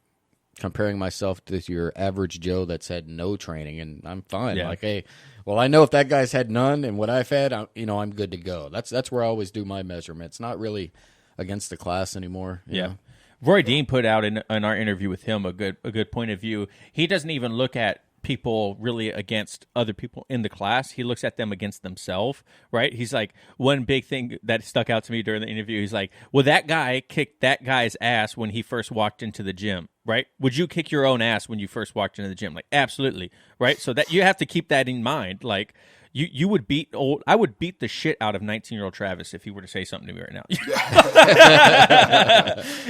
[SPEAKER 2] comparing myself to your average Joe that's had no training, and I'm fine.
[SPEAKER 1] Yeah.
[SPEAKER 2] Like, hey, well, I know if that guy's had none and what I've had, I'm good to go. That's where I always do my measurements. Not really against the class anymore. you know?
[SPEAKER 1] Roy Dean put out in our interview with him a good point of view. He doesn't even look at people really against other people in the class. He looks at them against themselves, right? He's like, one big thing that stuck out to me during the interview, he's like, well, that guy kicked that guy's ass when he first walked into the gym, right? Would you kick your own ass when you first walked into the gym? Like, absolutely, right? So that you have to keep that in mind. Like, I would beat the shit out of 19-year-old Travis if he were to say something to me right now.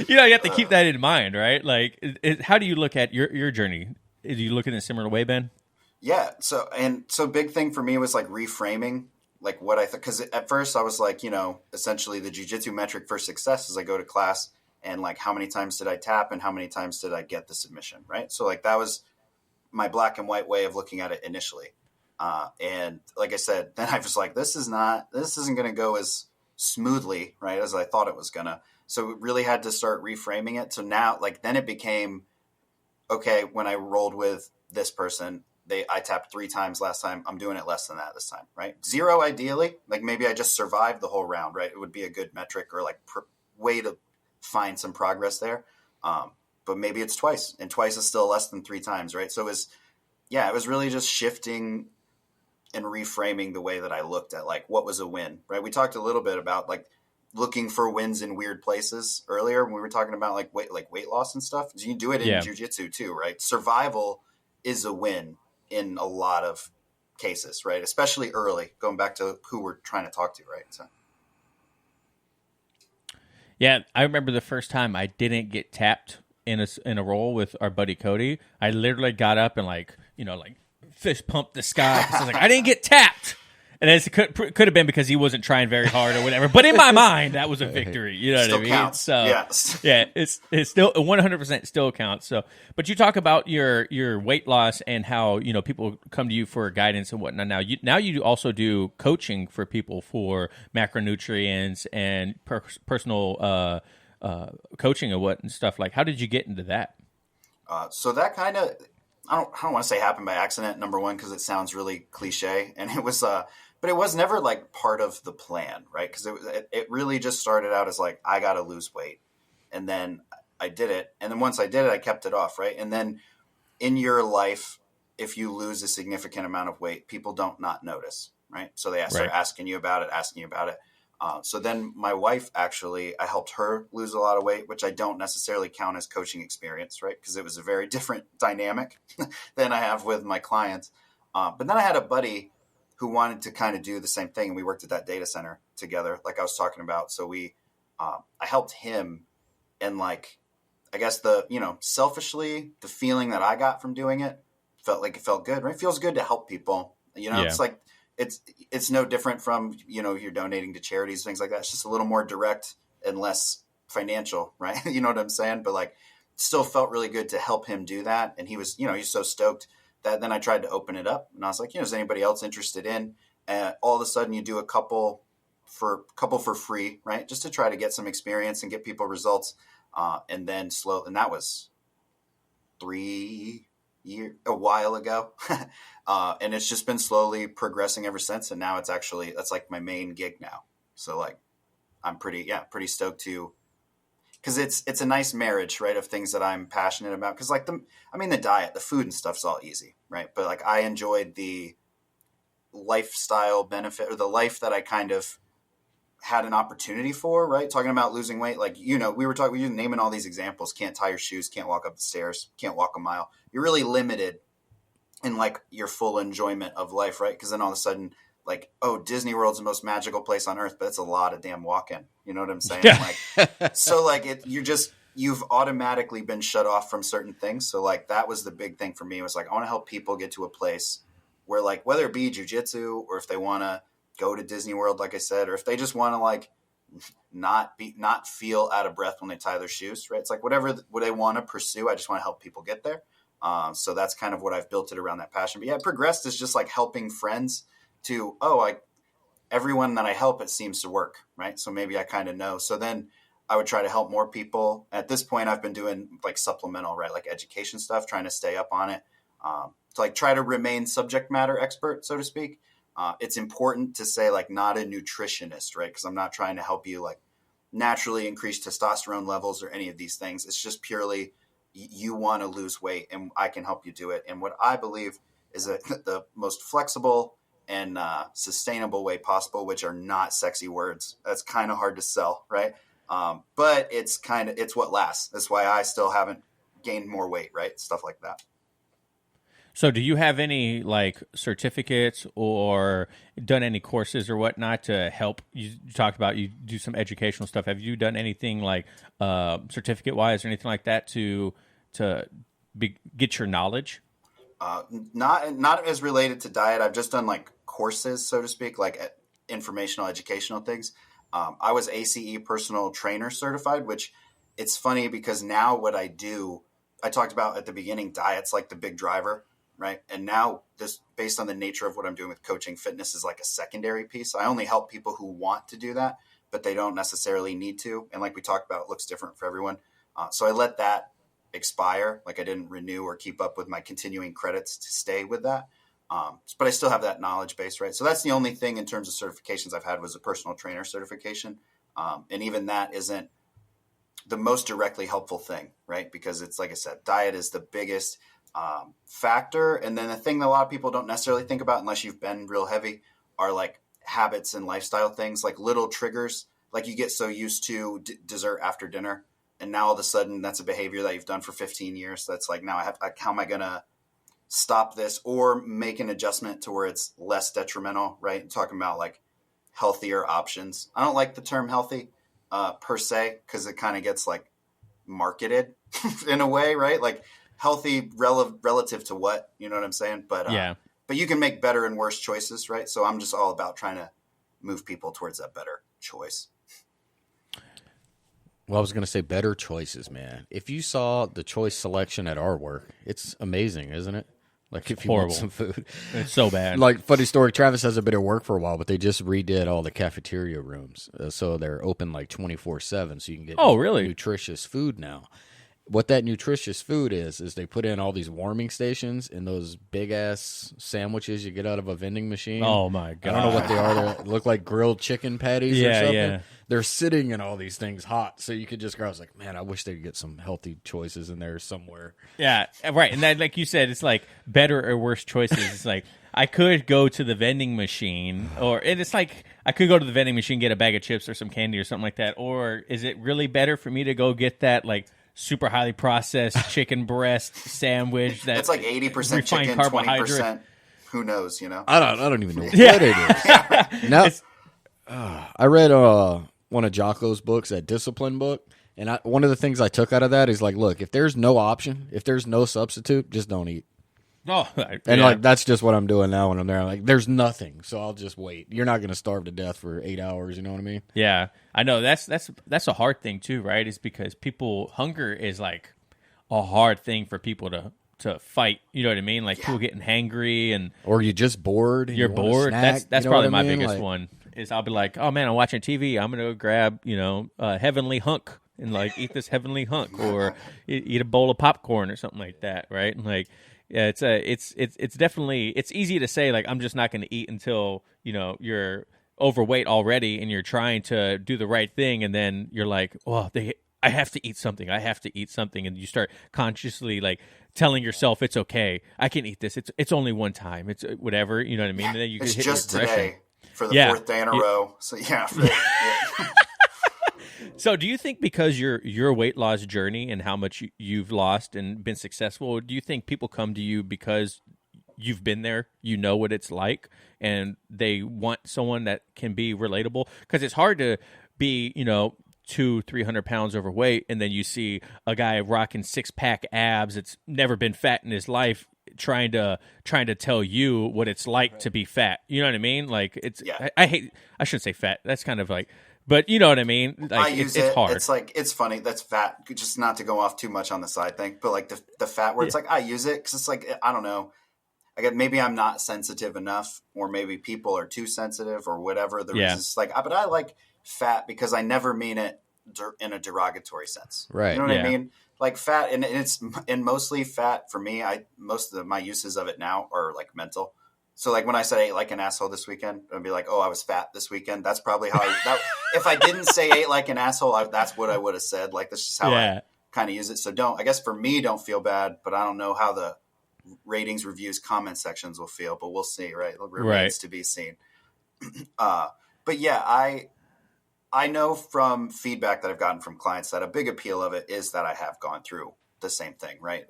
[SPEAKER 1] You have to keep that in mind, right? Like, how do you look at your journey? Do you look in a similar way, Ben?
[SPEAKER 3] Yeah. So big thing for me was like reframing, like what I thought, because at first I was like, essentially the jiu-jitsu metric for success is I go to class and like, how many times did I tap and how many times did I get the submission? Right. So like, that was my black and white way of looking at it initially. And like I said, then I was like, this isn't going to go as smoothly, right, as I thought it was gonna. So we really had to start reframing it. So now, like, then it became, okay, when I rolled with this person, I tapped 3 times last time. I'm doing it less than that this time, right? 0 ideally, like maybe I just survived the whole round, right? It would be a good metric or like way to find some progress there. But maybe it's twice, and twice is still less than 3 times, right? So it was really just shifting and reframing the way that I looked at like what was a win, right? We talked a little bit about like looking for wins in weird places earlier when we were talking about like weight loss and stuff. So you do it in jiu-jitsu too, right? Survival is a win in a lot of cases, right? Especially early, going back to who we're trying to talk to, right? So.
[SPEAKER 1] Yeah, I remember the first time I didn't get tapped in a roll with our buddy Cody. I literally got up and like fist pumped the sky. So I was like, I didn't get tapped. And it could have been because he wasn't trying very hard or whatever. But in my mind, that was a victory. You know
[SPEAKER 3] still
[SPEAKER 1] what I mean?
[SPEAKER 3] Counts.
[SPEAKER 1] So
[SPEAKER 3] yes.
[SPEAKER 1] Yeah, it's still 100% still counts. So, but you talk about your weight loss and how people come to you for guidance and whatnot. Now you also do coaching for people for macronutrients and personal coaching and stuff. Like, how did you get into that?
[SPEAKER 3] So that kind of, I don't want to say happened by accident, number one, because it sounds really cliche, and it was, but it was never like part of the plan, right? Because it really just started out as like, I got to lose weight, and then I did it, and then once I did it, I kept it off, right? And then in your life, if you lose a significant amount of weight, people don't not notice, right? So they start asking you about it. So then my wife, actually, I helped her lose a lot of weight, which I don't necessarily count as coaching experience, right? Because it was a very different dynamic than I have with my clients. But then I had a buddy who wanted to kind of do the same thing. And we worked at that data center together, like I was talking about. So I helped him, and like, I guess selfishly, the feeling that I got from doing it felt good, right? It feels good to help people. It's like, it's no different from, you're donating to charities, things like that. It's just a little more direct and less financial, right? You know what I'm saying? But like, still felt really good to help him do that. And he was, he's so stoked that then I tried to open it up, and I was like, is anybody else interested in? And all of a sudden you do a couple for free, right? Just to try to get some experience and get people results. And then and that was 3 years, a while ago. And it's just been slowly progressing ever since. And now that's like my main gig now. So like, I'm pretty stoked because it's a nice marriage, right, of things that I'm passionate about. Because like the diet, the food and stuff's all easy, right? But like, I enjoyed the lifestyle benefit, or the life that I kind of had an opportunity for, right? Talking about losing weight, like, we were naming all these examples. Can't tie your shoes, can't walk up the stairs, can't walk a mile. You're really limited in like your full enjoyment of life, right? Because then all of a sudden like, oh, Disney World's the most magical place on earth, but it's a lot of damn walking. You know what I'm saying?
[SPEAKER 1] Yeah.
[SPEAKER 3] Like, so like you've automatically been shut off from certain things. So like that was the big thing for me, was like, I want to help people get to a place where, like, whether it be jiu-jitsu or if they want to go to Disney World, like I said, or if they just want to like not feel out of breath when they tie their shoes, right? It's like what they want to pursue. I just want to help people get there. So that's kind of what I've built it around, that passion. But yeah, Progressed is just like helping friends to, everyone that I help, it seems to work, right? So maybe I kind of know. So then I would try to help more people. At this point, I've been doing like supplemental, right? Like education stuff, trying to stay up on it. To like try to remain subject matter expert, so to speak. It's important to say like not a nutritionist, right? Because I'm not trying to help you like naturally increase testosterone levels or any of these things. It's just purely you want to lose weight and I can help you do it. And what I believe is that the most flexible and sustainable way possible, which are not sexy words. That's kind of hard to sell, right? But it's what lasts. That's why I still haven't gained more weight, right? Stuff like that.
[SPEAKER 1] So do you have any like certificates or done any courses or whatnot to help? You talked about you do some educational stuff. Have you done anything like certificate wise or anything like that to get your knowledge?
[SPEAKER 3] Not as related to diet. I've just done like courses, so to speak, like informational, educational things. I was ACE personal trainer certified, which it's funny because now what I do, I talked about at the beginning, diet's like the big driver, right? And now this, based on the nature of what I'm doing with coaching, fitness is like a secondary piece. I only help people who want to do that, but they don't necessarily need to. And like we talked about, it looks different for everyone. So I let that expire. Like I didn't renew or keep up with my continuing credits to stay with that. But I still have that knowledge base, right? So that's the only thing in terms of certifications I've had was a personal trainer certification. And even that isn't the most directly helpful thing, right? Because it's, like I said, diet is the biggest factor. And then the thing that a lot of people don't necessarily think about unless you've been real heavy are like habits and lifestyle things, like little triggers. Like you get so used to dessert after dinner. And now all of a sudden that's a behavior that you've done for 15 years. That's like, now how am I going to stop this or make an adjustment to where it's less detrimental, right? I'm talking about like healthier options. I don't like the term healthy per se, because it kind of gets like marketed in a way, right? Like healthy relative to what, you know what I'm saying? But but you can make better and worse choices, right? So I'm just all about trying to move people towards that better choice.
[SPEAKER 2] Well, I was going to say better choices, man. If you saw the choice selection at our work, it's amazing, isn't it? Like if you want some food.
[SPEAKER 1] It's so bad.
[SPEAKER 2] Like, funny story, Travis hasn't been at work for a while, but they just redid all the cafeteria rooms. So they're open like 24/7, so you can get nutritious food now. What that nutritious food is they put in all these warming stations in those big-ass sandwiches you get out of a vending machine.
[SPEAKER 1] Oh, my God.
[SPEAKER 2] I don't know what they are. They look like grilled chicken patties or something.
[SPEAKER 1] Yeah.
[SPEAKER 2] They're sitting in all these things hot, so you could just go, I was like, man, I wish they could get some healthy choices in there somewhere.
[SPEAKER 1] Yeah, right. And that, like you said, it's like better or worse choices. It's like I could go to the vending machine, and it's like I could go to the vending machine, get a bag of chips or some candy or something like that. Or is it really better for me to go get that like super highly processed chicken breast sandwich that
[SPEAKER 3] it's like 80% chicken, 20%. Who knows? You know,
[SPEAKER 2] I don't even know what it is. Now, I read one of Jocko's books, that discipline book, and one of the things I took out of that is like, look, if there's no option, if there's no substitute, just don't eat.
[SPEAKER 1] Oh,
[SPEAKER 2] and like that's just what I'm doing now when I'm there. I'm like, there's nothing, so I'll just wait. You're not going to starve to death for 8 hours. You know what I mean?
[SPEAKER 1] Yeah, I know. That's a hard thing too, right? Is because hunger is like a hard thing for people to fight. You know what I mean? Like people getting hangry
[SPEAKER 2] or you're just bored.
[SPEAKER 1] You're bored. That's probably my biggest one. Is I'll be like, oh man, I'm watching TV. I'm gonna go grab a heavenly hunk and like eat this heavenly hunk, or eat a bowl of popcorn or something like that, right? And like, yeah, it's definitely it's easy to say like I'm just not gonna eat until you're overweight already and you're trying to do the right thing, and then you're like, oh, I have to eat something. I have to eat something, and you start consciously like telling yourself it's okay. I can eat this. It's only one time. It's whatever. You know what I mean? And then you
[SPEAKER 3] it's
[SPEAKER 1] hit
[SPEAKER 3] just
[SPEAKER 1] regression.
[SPEAKER 3] Today. For the fourth day in a row. So yeah.
[SPEAKER 1] So do you think because your weight loss journey and how much you've lost and been successful, do you think people come to you because you've been there, you know what it's like, and they want someone that can be relatable, because it's hard to be, 200-300 pounds overweight, and then you see a guy rocking 6-pack abs that's never been fat in his life trying to tell you what it's like to be fat. You know what I mean? Like, it's I shouldn't say fat. That's kind of like, but you know what I mean? Like,
[SPEAKER 3] I use
[SPEAKER 1] it's hard.
[SPEAKER 3] It's like, it's funny. That's fat. Just not to go off too much on the side thing, but like the fat word, it's like, I use it because it's like, I don't know. Maybe I'm not sensitive enough, or maybe people are too sensitive, or whatever the reason. It's like, but I like fat because I never mean it in a derogatory sense.
[SPEAKER 2] Right.
[SPEAKER 3] You know what I mean? Like fat, and mostly fat for me. Most of my uses of it now are like mental. So like when I said I ate like an asshole this weekend, I'd be like, oh, I was fat this weekend. That's probably how if I didn't say ate like an asshole, that's what I would have said. Like, that's just how I kind of use it. So I guess for me, don't feel bad, but I don't know how the ratings, reviews, comment sections will feel, but we'll see, right? It remains to be seen. But yeah, I know from feedback that I've gotten from clients that a big appeal of it is that I have gone through the same thing, right?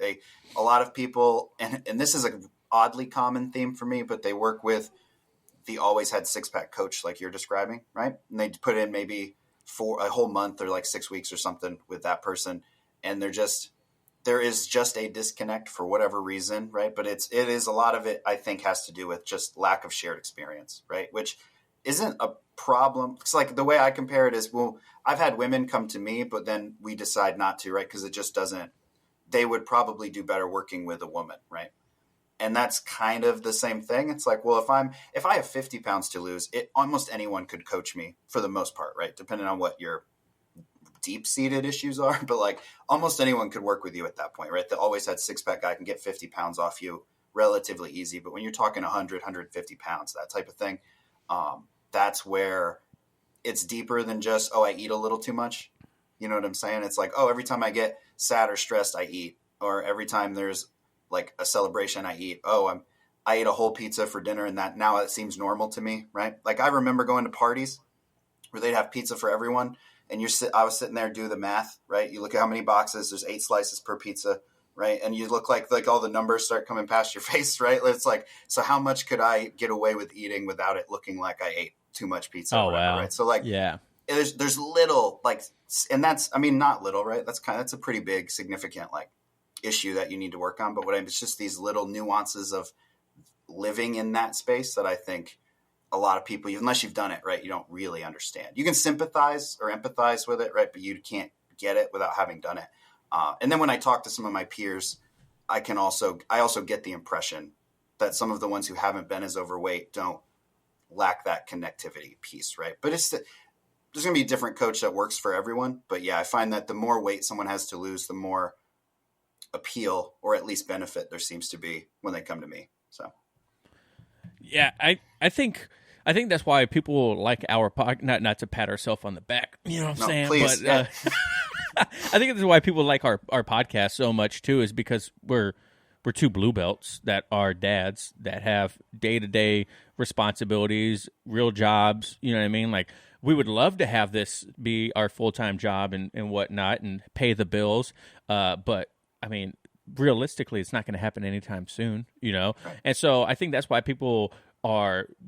[SPEAKER 3] A lot of people, and this is an oddly common theme for me, but they work with the always had 6-pack coach like you're describing, right? And they put in maybe for a whole month or like 6 weeks or something with that person, and there is just a disconnect for whatever reason, right? But it is a lot of it, I think, has to do with just lack of shared experience, right? Which isn't a problem. It's like the way I compare it is, well, I've had women come to me, but then we decide not to, right? Because it just doesn't, they would probably do better working with a woman, right? And that's kind of the same thing. It's like, well, if I have 50 pounds to lose, almost anyone could coach me for the most part, right? Depending on what your deep-seated issues are, but like almost anyone could work with you at that point, right? The always had 6-pack guy can get 50 pounds off you relatively easy. But when you're talking 100, 150 pounds, that type of thing, that's where it's deeper than just, oh, I eat a little too much. You know what I'm saying? It's like, oh, every time I get sad or stressed, I eat. Or every time there's like a celebration, I eat. Oh, I ate a whole pizza for dinner, and that now it seems normal to me, right? Like I remember going to parties where they'd have pizza for everyone, and I was sitting there, do the math, right? You look at how many boxes, there's 8 slices per pizza, right? And you look like all the numbers start coming past your face, right? It's like, so how much could I get away with eating without it looking like I ate too much pizza?
[SPEAKER 1] Oh,
[SPEAKER 3] whatever,
[SPEAKER 1] wow.
[SPEAKER 3] Right? So like, there's little like, and that's, I mean, not little, right? That's a pretty big, significant like issue that you need to work on. But it's just these little nuances of living in that space that I think a lot of people, unless you've done it, right, you don't really understand. You can sympathize or empathize with it, right, but you can't get it without having done it. And then when I talk to some of my peers, I also get the impression that some of the ones who haven't been as overweight don't lack that connectivity piece, right? But there's going to be a different coach that works for everyone. But yeah, I find that the more weight someone has to lose, the more appeal or at least benefit there seems to be when they come to me. So
[SPEAKER 1] yeah, I think that's why people like our podcast. Not to pat ourselves on the back, you know what I'm saying?
[SPEAKER 3] Please,
[SPEAKER 1] but I think this is why people like our podcast so much too, is because we're 2 blue belts that are dads that have day-to-day responsibilities, real jobs. You know what I mean? Like, we would love to have this be our full-time job and whatnot and pay the bills. But I mean, realistically, it's not going to happen anytime soon, you know? Right. And so I think that's why people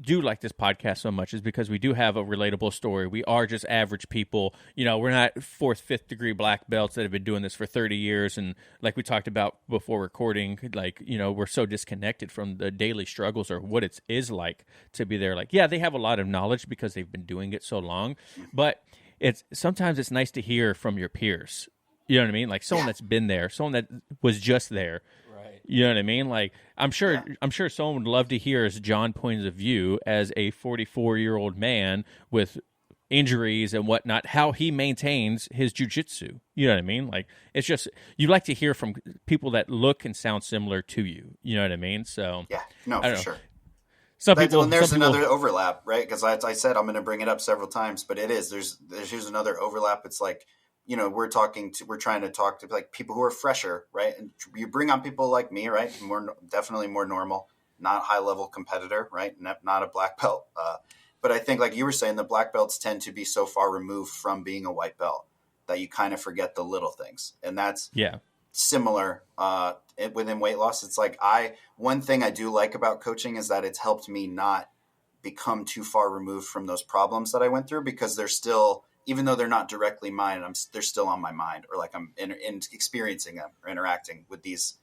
[SPEAKER 1] do like this podcast so much, is because we do have a relatable story. We are just average people. You know, we're not 4th, 5th degree black belts that have been doing this for 30 years. And like we talked about before recording, like, you know, we're so disconnected from the daily struggles or what it is like to be there. Like, yeah, they have a lot of knowledge because they've been doing it so long, but sometimes it's nice to hear from your peers. You know what I mean? Like someone that's been there, someone that was just there. Right. You know what I mean? Like I'm sure someone would love to hear John's points of view as a 44-year-old man with injuries and whatnot, how he maintains his jiu-jitsu. You know what I mean? Like, it's just, you like to hear from people that look and sound similar to you. You know what I mean? So
[SPEAKER 3] yeah, no, for sure.
[SPEAKER 1] There's
[SPEAKER 3] another overlap, right? Because I said I'm going to bring it up several times, but there's another overlap. It's like, you know, we're trying to talk to like people who are fresher, right? And you bring on people like me, right? Definitely more normal, not high level competitor, right? Not a black belt. But I think, like you were saying, the black belts tend to be so far removed from being a white belt that you kind of forget the little things. And that's similar within weight loss. It's like one thing I do like about coaching is that it's helped me not become too far removed from those problems that I went through, because they're still, even though they're not directly mine, they're still on my mind, or like I'm in experiencing them or interacting with these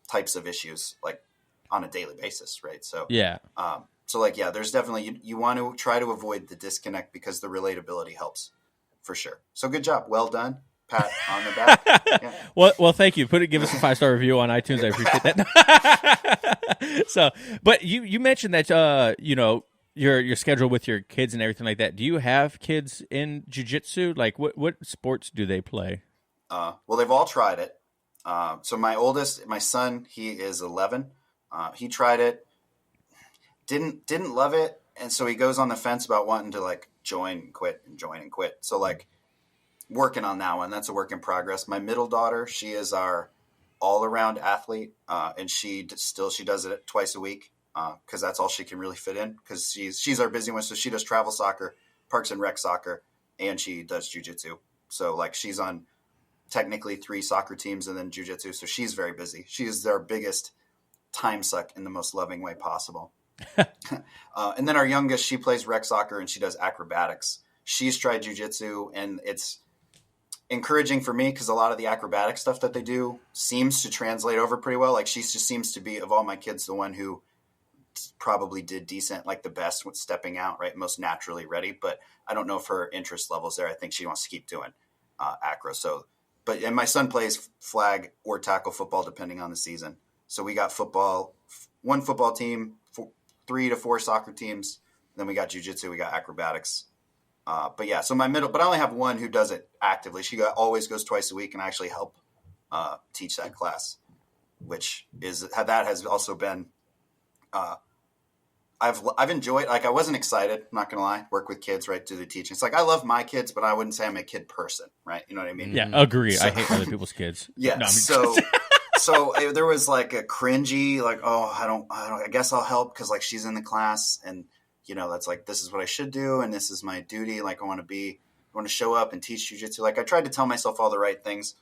[SPEAKER 3] types of issues like on a daily basis. Right. So,
[SPEAKER 1] yeah.
[SPEAKER 3] So like, yeah, there's definitely, you want to try to avoid the disconnect because the relatability helps for sure. So good job. Well done. Pat on the back. Yeah.
[SPEAKER 1] Well, thank you. Give us a 5-star review on iTunes. I appreciate that. So, but you mentioned that, your schedule with your kids and everything like that. Do you have kids in jiu-jitsu? Like what sports do they play?
[SPEAKER 3] Well, they've all tried it. So my son, he is 11. He tried it, didn't love it. And so he goes on the fence about wanting to like join and quit and join and quit. So like working on that one, that's a work in progress. My middle daughter, she is our all around athlete. And she does it twice a week. Cause that's all she can really fit in, cause she's our busy one. So she does travel soccer, parks and rec soccer, and she does jiu-jitsu. So like she's on technically 3 soccer teams and then jiu-jitsu. So she's very busy. She is our biggest time suck in the most loving way possible. And then our youngest, she plays rec soccer and she does acrobatics. She's tried jiu-jitsu, and it's encouraging for me because a lot of the acrobatic stuff that they do seems to translate over pretty well. Like she just seems to be, of all my kids, the one who probably did decent, like the best with stepping out, right? Most naturally ready, but I don't know if her interest levels there. I think she wants to keep doing acro. And my son plays flag or tackle football depending on the season. So we got football, 1 football team, 3 to 4 soccer teams. Then we got jiu-jitsu, we got acrobatics. But I only have one who does it actively. She always goes twice a week, and I actually help teach that class, which is how that has also been. I've enjoyed, like, I wasn't excited, I'm not going to lie, work with kids, right, do the teaching. It's like, I love my kids, but I wouldn't say I'm a kid person, right? You know what I mean?
[SPEAKER 1] Yeah, agree. So, I hate other people's kids.
[SPEAKER 3] Yeah. No, so there was like a cringy, like, I guess I'll help because like she's in the class, and that's like, this is what I should do. And this is my duty. Like I want to show up and teach jiu-jitsu. Like I tried to tell myself all the right things.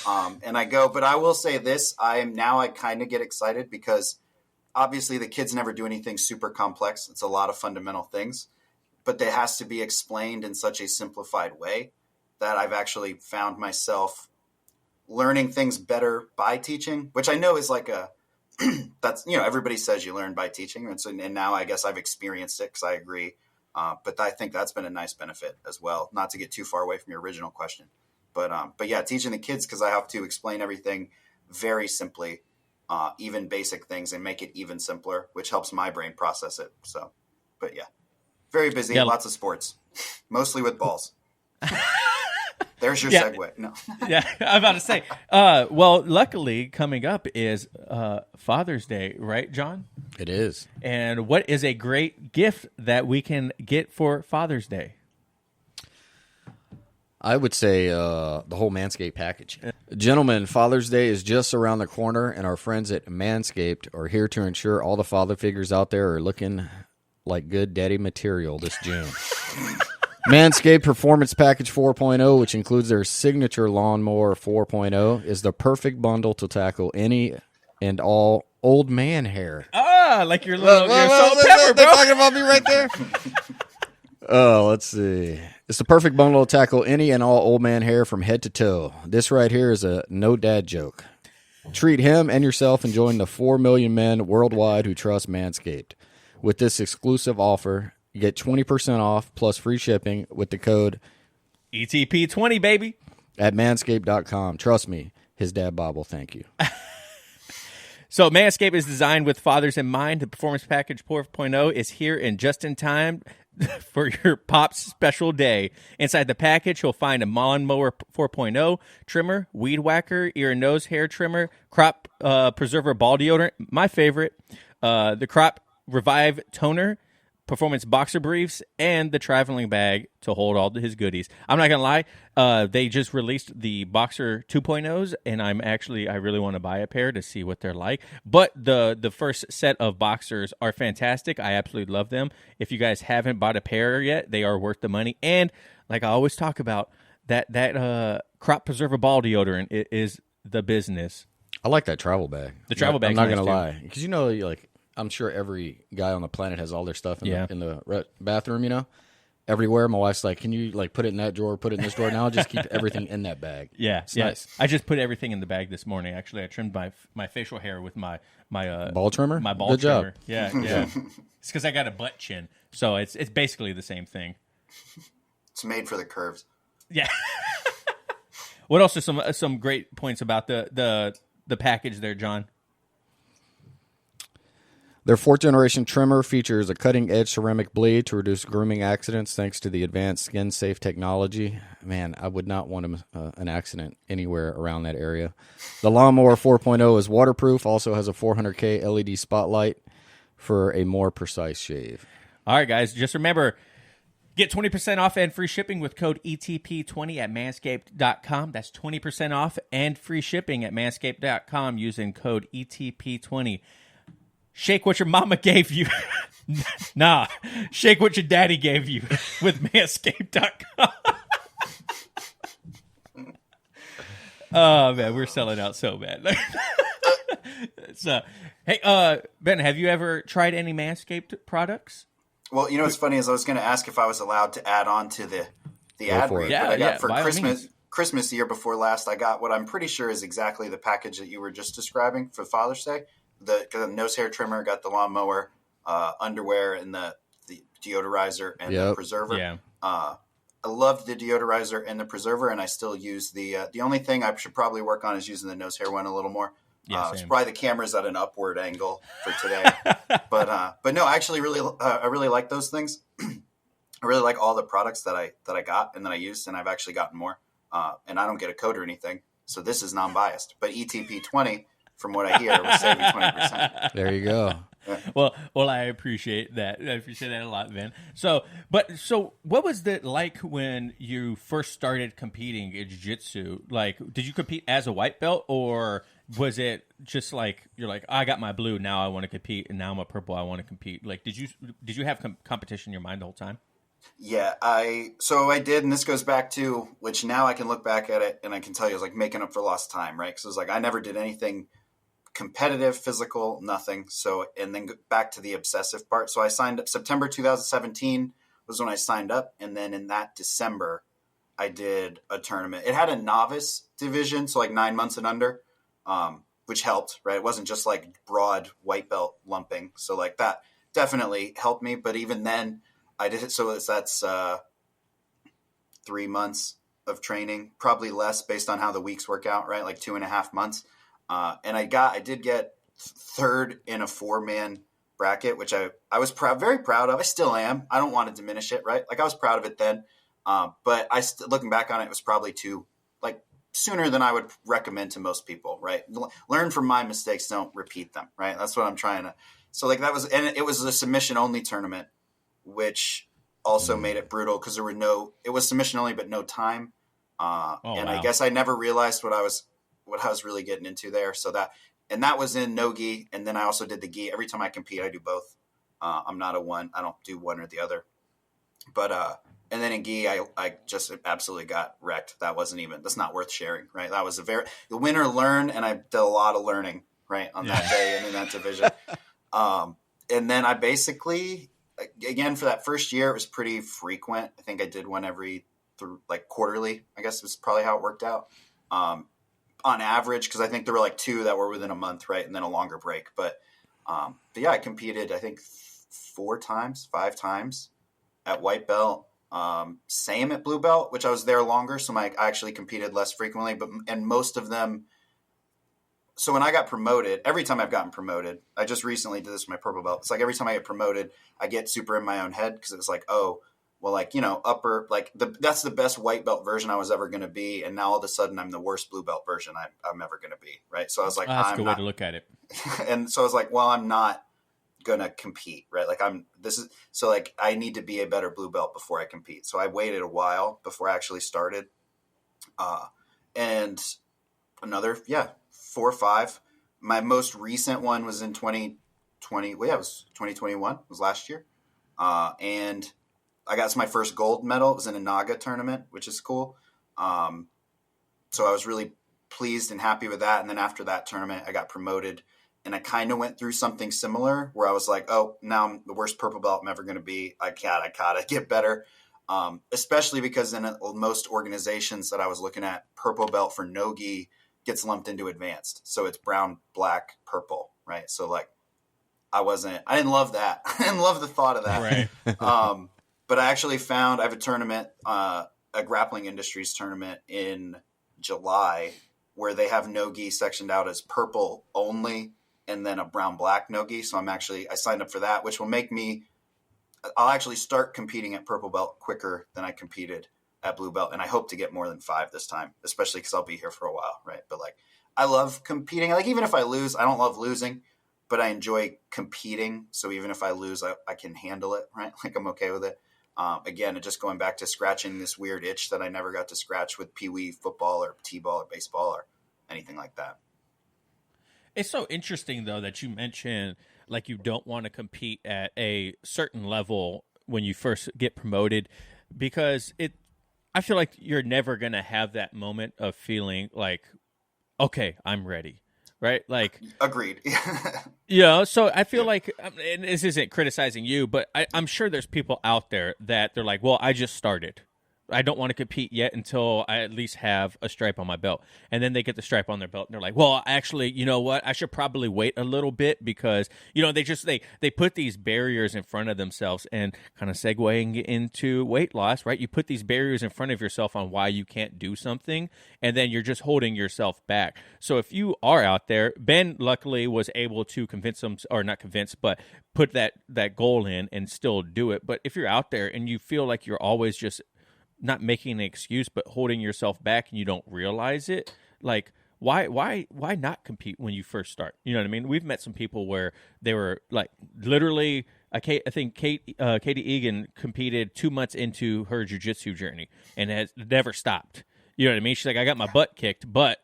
[SPEAKER 3] And I go, but I will say this, I kind of get excited because obviously the kids never do anything super complex. It's a lot of fundamental things, but it has to be explained in such a simplified way that I've actually found myself learning things better by teaching, which I know is like that's, everybody says you learn by teaching. And now I guess I've experienced it because I agree. But I think that's been a nice benefit as well, not to get too far away from your original question. But yeah, teaching the kids, because I have to explain everything very simply, even basic things, and make it even simpler, which helps my brain process it. So, but yeah, very busy, lots of sports, mostly with balls. There's your segue. No.
[SPEAKER 1] Yeah, I'm about to say. Well, luckily, coming up is Father's Day, right, John?
[SPEAKER 2] It is.
[SPEAKER 1] And what is a great gift that we can get for Father's Day?
[SPEAKER 2] I would say the whole Manscaped package. Gentlemen, Father's Day is just around the corner, and our friends at Manscaped are here to ensure all the father figures out there are looking like good daddy material this June. Manscaped Performance Package 4.0, which includes their signature Lawnmower 4.0, is the perfect bundle to tackle any and all old man hair.
[SPEAKER 1] Like your little salt and pepper, bro.
[SPEAKER 2] They're talking about me right there. Let's see. It's the perfect bundle to tackle any and all old man hair from head to toe. This right here is a no dad joke. Treat him and yourself and join the 4 million men worldwide who trust Manscaped. With this exclusive offer, you get 20% off plus free shipping with the code
[SPEAKER 1] ETP20, baby.
[SPEAKER 2] At manscaped.com. Trust me, his dad Bob will thank you.
[SPEAKER 1] So Manscaped is designed with fathers in mind. The Performance Package 4.0 is here in just in time for your pop's special day. Inside the package, you'll find a Lawnmower 4.0 trimmer, weed whacker, ear and nose hair trimmer, crop preserver ball deodorant, my favorite, the crop revive toner, performance boxer briefs, and the traveling bag to hold all his goodies. I'm not going to lie. They just released the Boxer 2.0s, and I really want to buy a pair to see what they're like. But the first set of Boxers are fantastic. I absolutely love them. If you guys haven't bought a pair yet, they are worth the money. And like I always talk about, that crop preserver ball deodorant is the business.
[SPEAKER 2] I like that travel bag.
[SPEAKER 1] The travel bag.
[SPEAKER 2] I'm not gonna lie, because like I'm sure every guy on the planet has all their stuff in the bathroom. Everywhere. My wife's like, "Can you like put it in that drawer? Put it in this drawer." Now I'll just keep everything in that bag.
[SPEAKER 1] Yeah,
[SPEAKER 2] it's nice.
[SPEAKER 1] I just put everything in the bag this morning. Actually, I trimmed my facial hair with my
[SPEAKER 2] ball trimmer.
[SPEAKER 1] My ball
[SPEAKER 2] Good
[SPEAKER 1] trimmer.
[SPEAKER 2] Job.
[SPEAKER 1] Yeah. It's because I got a butt chin, so it's basically the same thing.
[SPEAKER 3] It's made for the curves.
[SPEAKER 1] Yeah. What else are some great points about the package there, John?
[SPEAKER 2] Their 4th generation trimmer features a cutting-edge ceramic blade to reduce grooming accidents thanks to the advanced skin-safe technology. Man, I would not want an accident anywhere around that area. The Lawnmower 4.0 is waterproof, also has a 400K LED spotlight for a more precise shave.
[SPEAKER 1] All right, guys, just remember, get 20% off and free shipping with code ETP20 at manscaped.com. That's 20% off and free shipping at manscaped.com using code ETP20. Shake what your mama gave you. Nah, shake what your daddy gave you with manscaped.com. Oh, man, we're selling out so bad. So, hey, Ben, have you ever tried any Manscaped products?
[SPEAKER 3] Well, what's funny is I was going to ask if I was allowed to add on to the ad read.
[SPEAKER 1] Yeah,
[SPEAKER 3] but I got for
[SPEAKER 1] Christmas
[SPEAKER 3] the year before last, I got what I'm pretty sure is exactly the package that you were just describing for Father's Day. The nose hair trimmer, got the lawnmower, underwear, and the deodorizer and the preserver.
[SPEAKER 1] Yeah.
[SPEAKER 3] I love the deodorizer and the preserver, and I still use the only thing I should probably work on is using the nose hair one a little more. It's probably the camera's at an upward angle for today. but no, I actually I really like those things. I really like all the products that I got and that I used, and I've actually gotten more. And I don't get a code or anything, so this is non-biased. But ETP20, from what I hear, will save you 20%.
[SPEAKER 2] There you go.
[SPEAKER 1] Yeah. Well, I appreciate that. I appreciate that a lot, Ben. So what was it like when you first started competing in jiu-jitsu? Like, did you compete as a white belt, or was it just like you're like, I got my blue, now I want to compete, and now I'm a purple, I want to compete? Like, did you have competition in your mind the whole time?
[SPEAKER 3] Yeah, I did, and this goes back to, which now I can look back at it and I can tell you it was like making up for lost time, right? Because it was like I never did anything competitive, physical, nothing. So, and then back to the obsessive part. So I signed up September 2017 was when I signed up. And then in that December, I did a tournament. It had a novice division, so like 9 months and under, which helped, right? It wasn't just like broad white belt lumping. So like that definitely helped me. But even then I did it. So that's 3 months of training, probably less based on how the weeks work out, right? Like 2.5 months. And I did get third in a 4-man bracket, which I was very proud of. I still am. I don't want to diminish it, right? Like I was proud of it then. But looking back on it, it was probably sooner than I would recommend to most people, right? Learn from my mistakes. Don't repeat them, right? That's what I'm trying to. So like and it was a submission only tournament, which also made it brutal because it was submission only, but no time. Wow. I guess I never realized what I was really getting into there. So that was in no gi. And then I also did the gi. Every time I compete, I do both. I'm not a one. I don't do one or the other. But, and then in gi, I just absolutely got wrecked. That's not worth sharing, right? That was the winner learned, and I did a lot of learning, right, on that day and in that division. And then I basically, again, for that first year, it was pretty frequent. I think I did one quarterly, I guess was probably how it worked out. On average, because I think there were like 2 that were within a month, right, and then a longer break. But yeah, I competed, I think 5 times at white belt. Same at blue belt, which I was there longer, so I actually competed less frequently. And most of them. So when I got promoted, every time I've gotten promoted, I just recently did this with my purple belt. It's like every time I get promoted, I get super in my own head because it's like, oh, well, like, upper, like that's the best white belt version I was ever going to be. And now all of a sudden I'm the worst blue belt version I'm ever going to be. Right. So I was like,
[SPEAKER 1] that's a good way to look at it.
[SPEAKER 3] And so I was like, well, I'm not going to compete. Right. Like I need to be a better blue belt before I compete. So I waited a while before I actually started. And another, 4 or 5. My most recent one was in 2020. Well, yeah, it was 2021. It was last year. And I got my first gold medal. It was in a Naga tournament, which is cool. So I was really pleased and happy with that. And then after that tournament, I got promoted, and I kind of went through something similar where I was like, oh, now I'm the worst purple belt I'm ever going to be. I gotta get better. Especially because in most organizations that I was looking at, purple belt for no-gi gets lumped into advanced. So it's brown, black, purple, right? So like I didn't love that. I didn't love the thought of that.
[SPEAKER 1] Right.
[SPEAKER 3] But I actually found I have a tournament, a grappling industries tournament in July where they have no-gi sectioned out as purple only and then a brown black no-gi. So I signed up for that, which will make I'll actually start competing at purple belt quicker than I competed at blue belt. And I hope to get more than 5 this time, especially because I'll be here for a while. Right. But like, I love competing. Like, even if I lose, I don't love losing, but I enjoy competing. So even if I lose, I can handle it. Right. Like, I'm okay with it. Again, just going back to scratching this weird itch that I never got to scratch with Pee-wee football or T-ball or baseball or anything like that.
[SPEAKER 1] It's so interesting, though, that you mentioned like you don't want to compete at a certain level when you first get promoted, because I feel like you're never going to have that moment of feeling like, okay, I'm ready. Right? Like,
[SPEAKER 3] agreed.
[SPEAKER 1] So I feel like, and this isn't criticizing you, but I'm sure there's people out there that they're like, well, I just started. I don't want to compete yet until I at least have a stripe on my belt. And then they get the stripe on their belt and they're like, well, actually, you know what? I should probably wait a little bit because, they put these barriers in front of themselves, and kind of segueing into weight loss, right? You put these barriers in front of yourself on why you can't do something, and then you're just holding yourself back. So if you are out there, Ben luckily was able to convince them, or not convince, but put that goal in and still do it. But if you're out there and you feel like you're always just not making an excuse, but holding yourself back, and you don't realize it, like, why not compete when you first start? You know what I mean? We've met some people where they were like, literally, I think Katie Egan competed 2 months into her jiu-jitsu journey and has never stopped. You know what I mean? She's like, I got my butt kicked, but,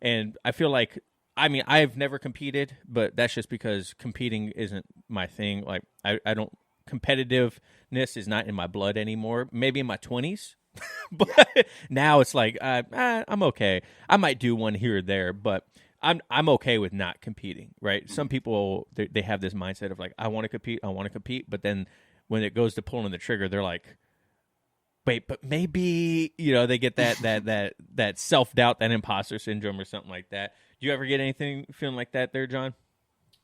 [SPEAKER 1] and I feel like, I've never competed, but that's just because competing isn't my thing. Like, I don't, competitiveness is not in my blood anymore. Maybe in my 20s, but now it's like I'm okay. I might do one here or there, but I'm okay with not competing. Right? Some people they have this mindset of like, I want to compete, but then when it goes to pulling the trigger, they're like, wait, but maybe they get that self-doubt, that imposter syndrome, or something like that. Do you ever get anything feeling like that there, John?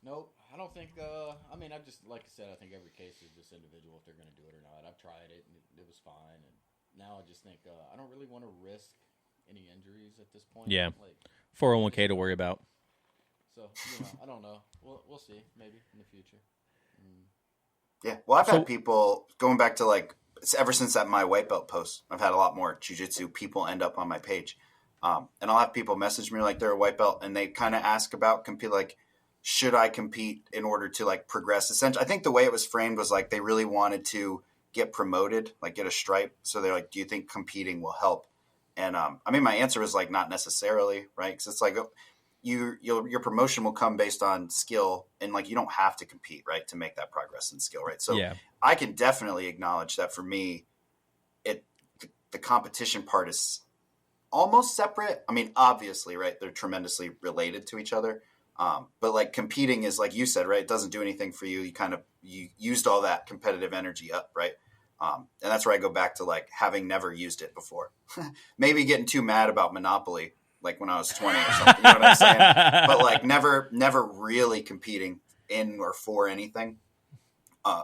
[SPEAKER 2] Nope. I don't think, I just, like I said, I think every case is just individual if they're going to do it or not. I've tried it, and it was fine. And now I just think I don't really want to risk any injuries at this point.
[SPEAKER 1] Yeah.
[SPEAKER 2] Like
[SPEAKER 1] 401k to worry about.
[SPEAKER 2] So, I don't know. We'll see, maybe in the future.
[SPEAKER 3] Yeah. Well, I've had people, going back to like, ever since that My White Belt post, I've had a lot more jiu-jitsu people end up on my page. And I'll have people message me like they're a white belt, and they kind of ask about compete, like, should I compete in order to like progress? Essentially, I think the way it was framed was like they really wanted to get promoted, like get a stripe. So they're like, do you think competing will help? And my answer was like, not necessarily, right? Because it's like your promotion will come based on skill, and like you don't have to compete, right, to make that progress in skill, right? So I can definitely acknowledge that for me, the competition part is almost separate. Obviously, right, they're tremendously related to each other. But like competing is, like you said, right, it doesn't do anything for you. You used all that competitive energy up, right? And that's where I go back to like having never used it before. Maybe getting too mad about Monopoly, like when I was 20 or something, you know what I'm saying? But like never really competing in or for anything.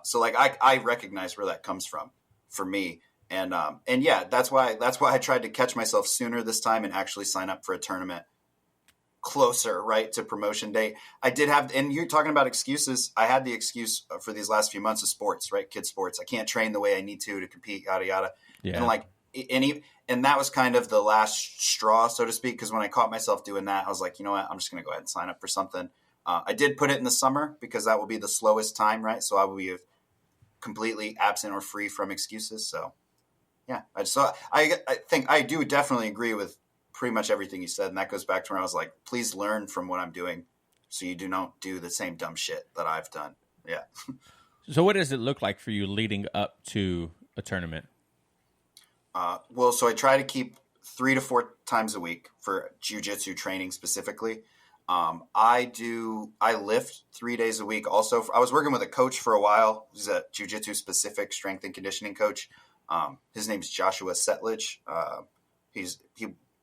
[SPEAKER 3] So like I recognize where that comes from for me. And yeah, that's why I tried to catch myself sooner this time and actually sign up for a tournament closer, right, to promotion date. I did have, and you're talking about excuses. I had the excuse for these last few months of sports, right? Kids sports. I can't train the way I need to compete, yada, yada. Yeah. And like, and that was kind of the last straw, so to speak. Because when I caught myself doing that, I was like, you know what? I'm just going to go ahead and sign up for something. I did put it in the summer because that will be the slowest time, right? So I will be completely absent or free from excuses. So yeah, I think I do definitely agree with pretty much everything you said. And that goes back to where I was like, please learn from what I'm doing so you do not do the same dumb shit that I've done. Yeah.
[SPEAKER 1] So what does it look like for you leading up to a tournament?
[SPEAKER 3] So I try to keep 3 to 4 times a week for jiu-jitsu training specifically. I lift 3 days a week. Also, I was working with a coach for a while. He's a jiu-jitsu specific strength and conditioning coach. His name's Joshua Settlage.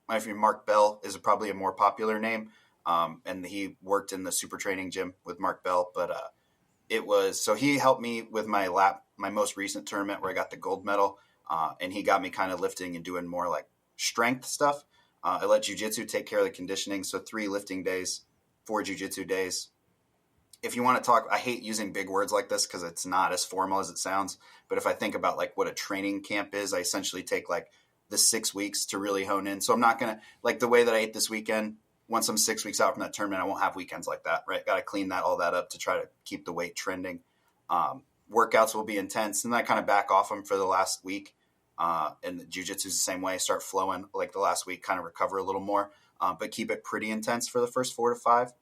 [SPEAKER 3] My friend Mark Bell is probably a more popular name. And he worked in the super training gym with Mark Bell, but, so he helped me with my most recent tournament where I got the gold medal. And he got me kind of lifting and doing more like strength stuff. I let jiu-jitsu take care of the conditioning. So 3 lifting days, 4 jiu-jitsu days. If you want to talk, I hate using big words like this because it's not as formal as it sounds. But if I think about like what a training camp is, I essentially take like the 6 weeks to really hone in. So I'm not going to, like the way that I ate this weekend, once I'm 6 weeks out from that tournament, I won't have weekends like that, right? Got to clean all that up to try to keep the weight trending. Workouts will be intense, and then I kind of back off them for the last week. And the jiu-jitsu is the same way. Start flowing like the last week, kind of recover a little more, but keep it pretty intense for the first 4 to 5.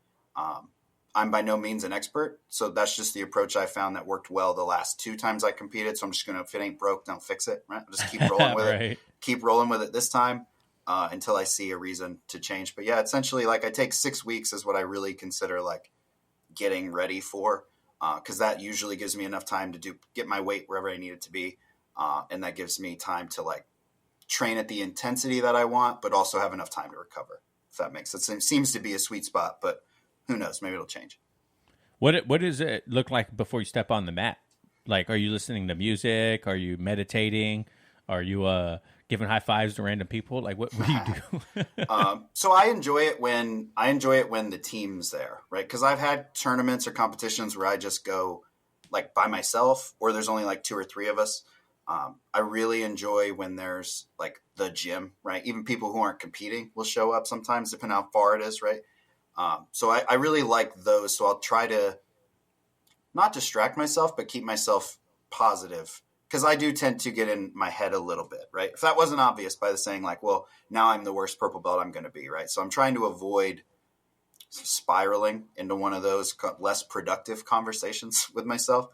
[SPEAKER 3] I'm by no means an expert, so that's just the approach I found that worked well the last 2 times I competed. So I'm just going to, if it ain't broke, don't fix it, right? I'll just keep rolling with
[SPEAKER 1] right.
[SPEAKER 3] it. Keep rolling with it this time until I see a reason to change. But yeah, essentially, like I take 6 weeks is what I really consider like getting ready for, because that usually gives me enough time to get my weight wherever I need it to be. And that gives me time to like train at the intensity that I want, but also have enough time to recover. If that makes sense. It seems to be a sweet spot, but who knows? Maybe it'll change.
[SPEAKER 1] What does it look like before you step on the mat? Like, are you listening to music? Are you meditating? Are you giving high fives to random people? Like, what do you do?
[SPEAKER 3] So I enjoy it when the team's there, right? Because I've had tournaments or competitions where I just go like by myself, or there's only like 2 or 3 of us. I really enjoy when there's like the gym, right? Even people who aren't competing will show up sometimes, depending on how far it is, right? So I really like those. So I'll try to not distract myself, but keep myself positive, because I do tend to get in my head a little bit, right? If that wasn't obvious by the saying like, well, now I'm the worst purple belt I'm going to be, right? So I'm trying to avoid spiraling into one of those less productive conversations with myself.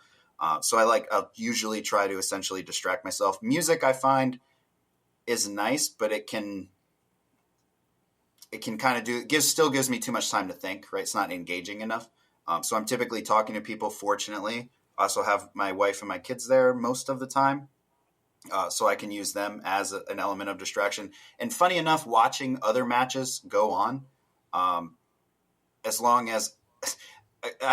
[SPEAKER 3] So I'll usually try to essentially distract myself. Music I find is nice, but it can kind of still gives me too much time to think, right? It's not engaging enough. So I'm typically talking to people. Fortunately, I also have my wife and my kids there most of the time. So I can use them as an element of distraction. And funny enough, watching other matches go on, as long as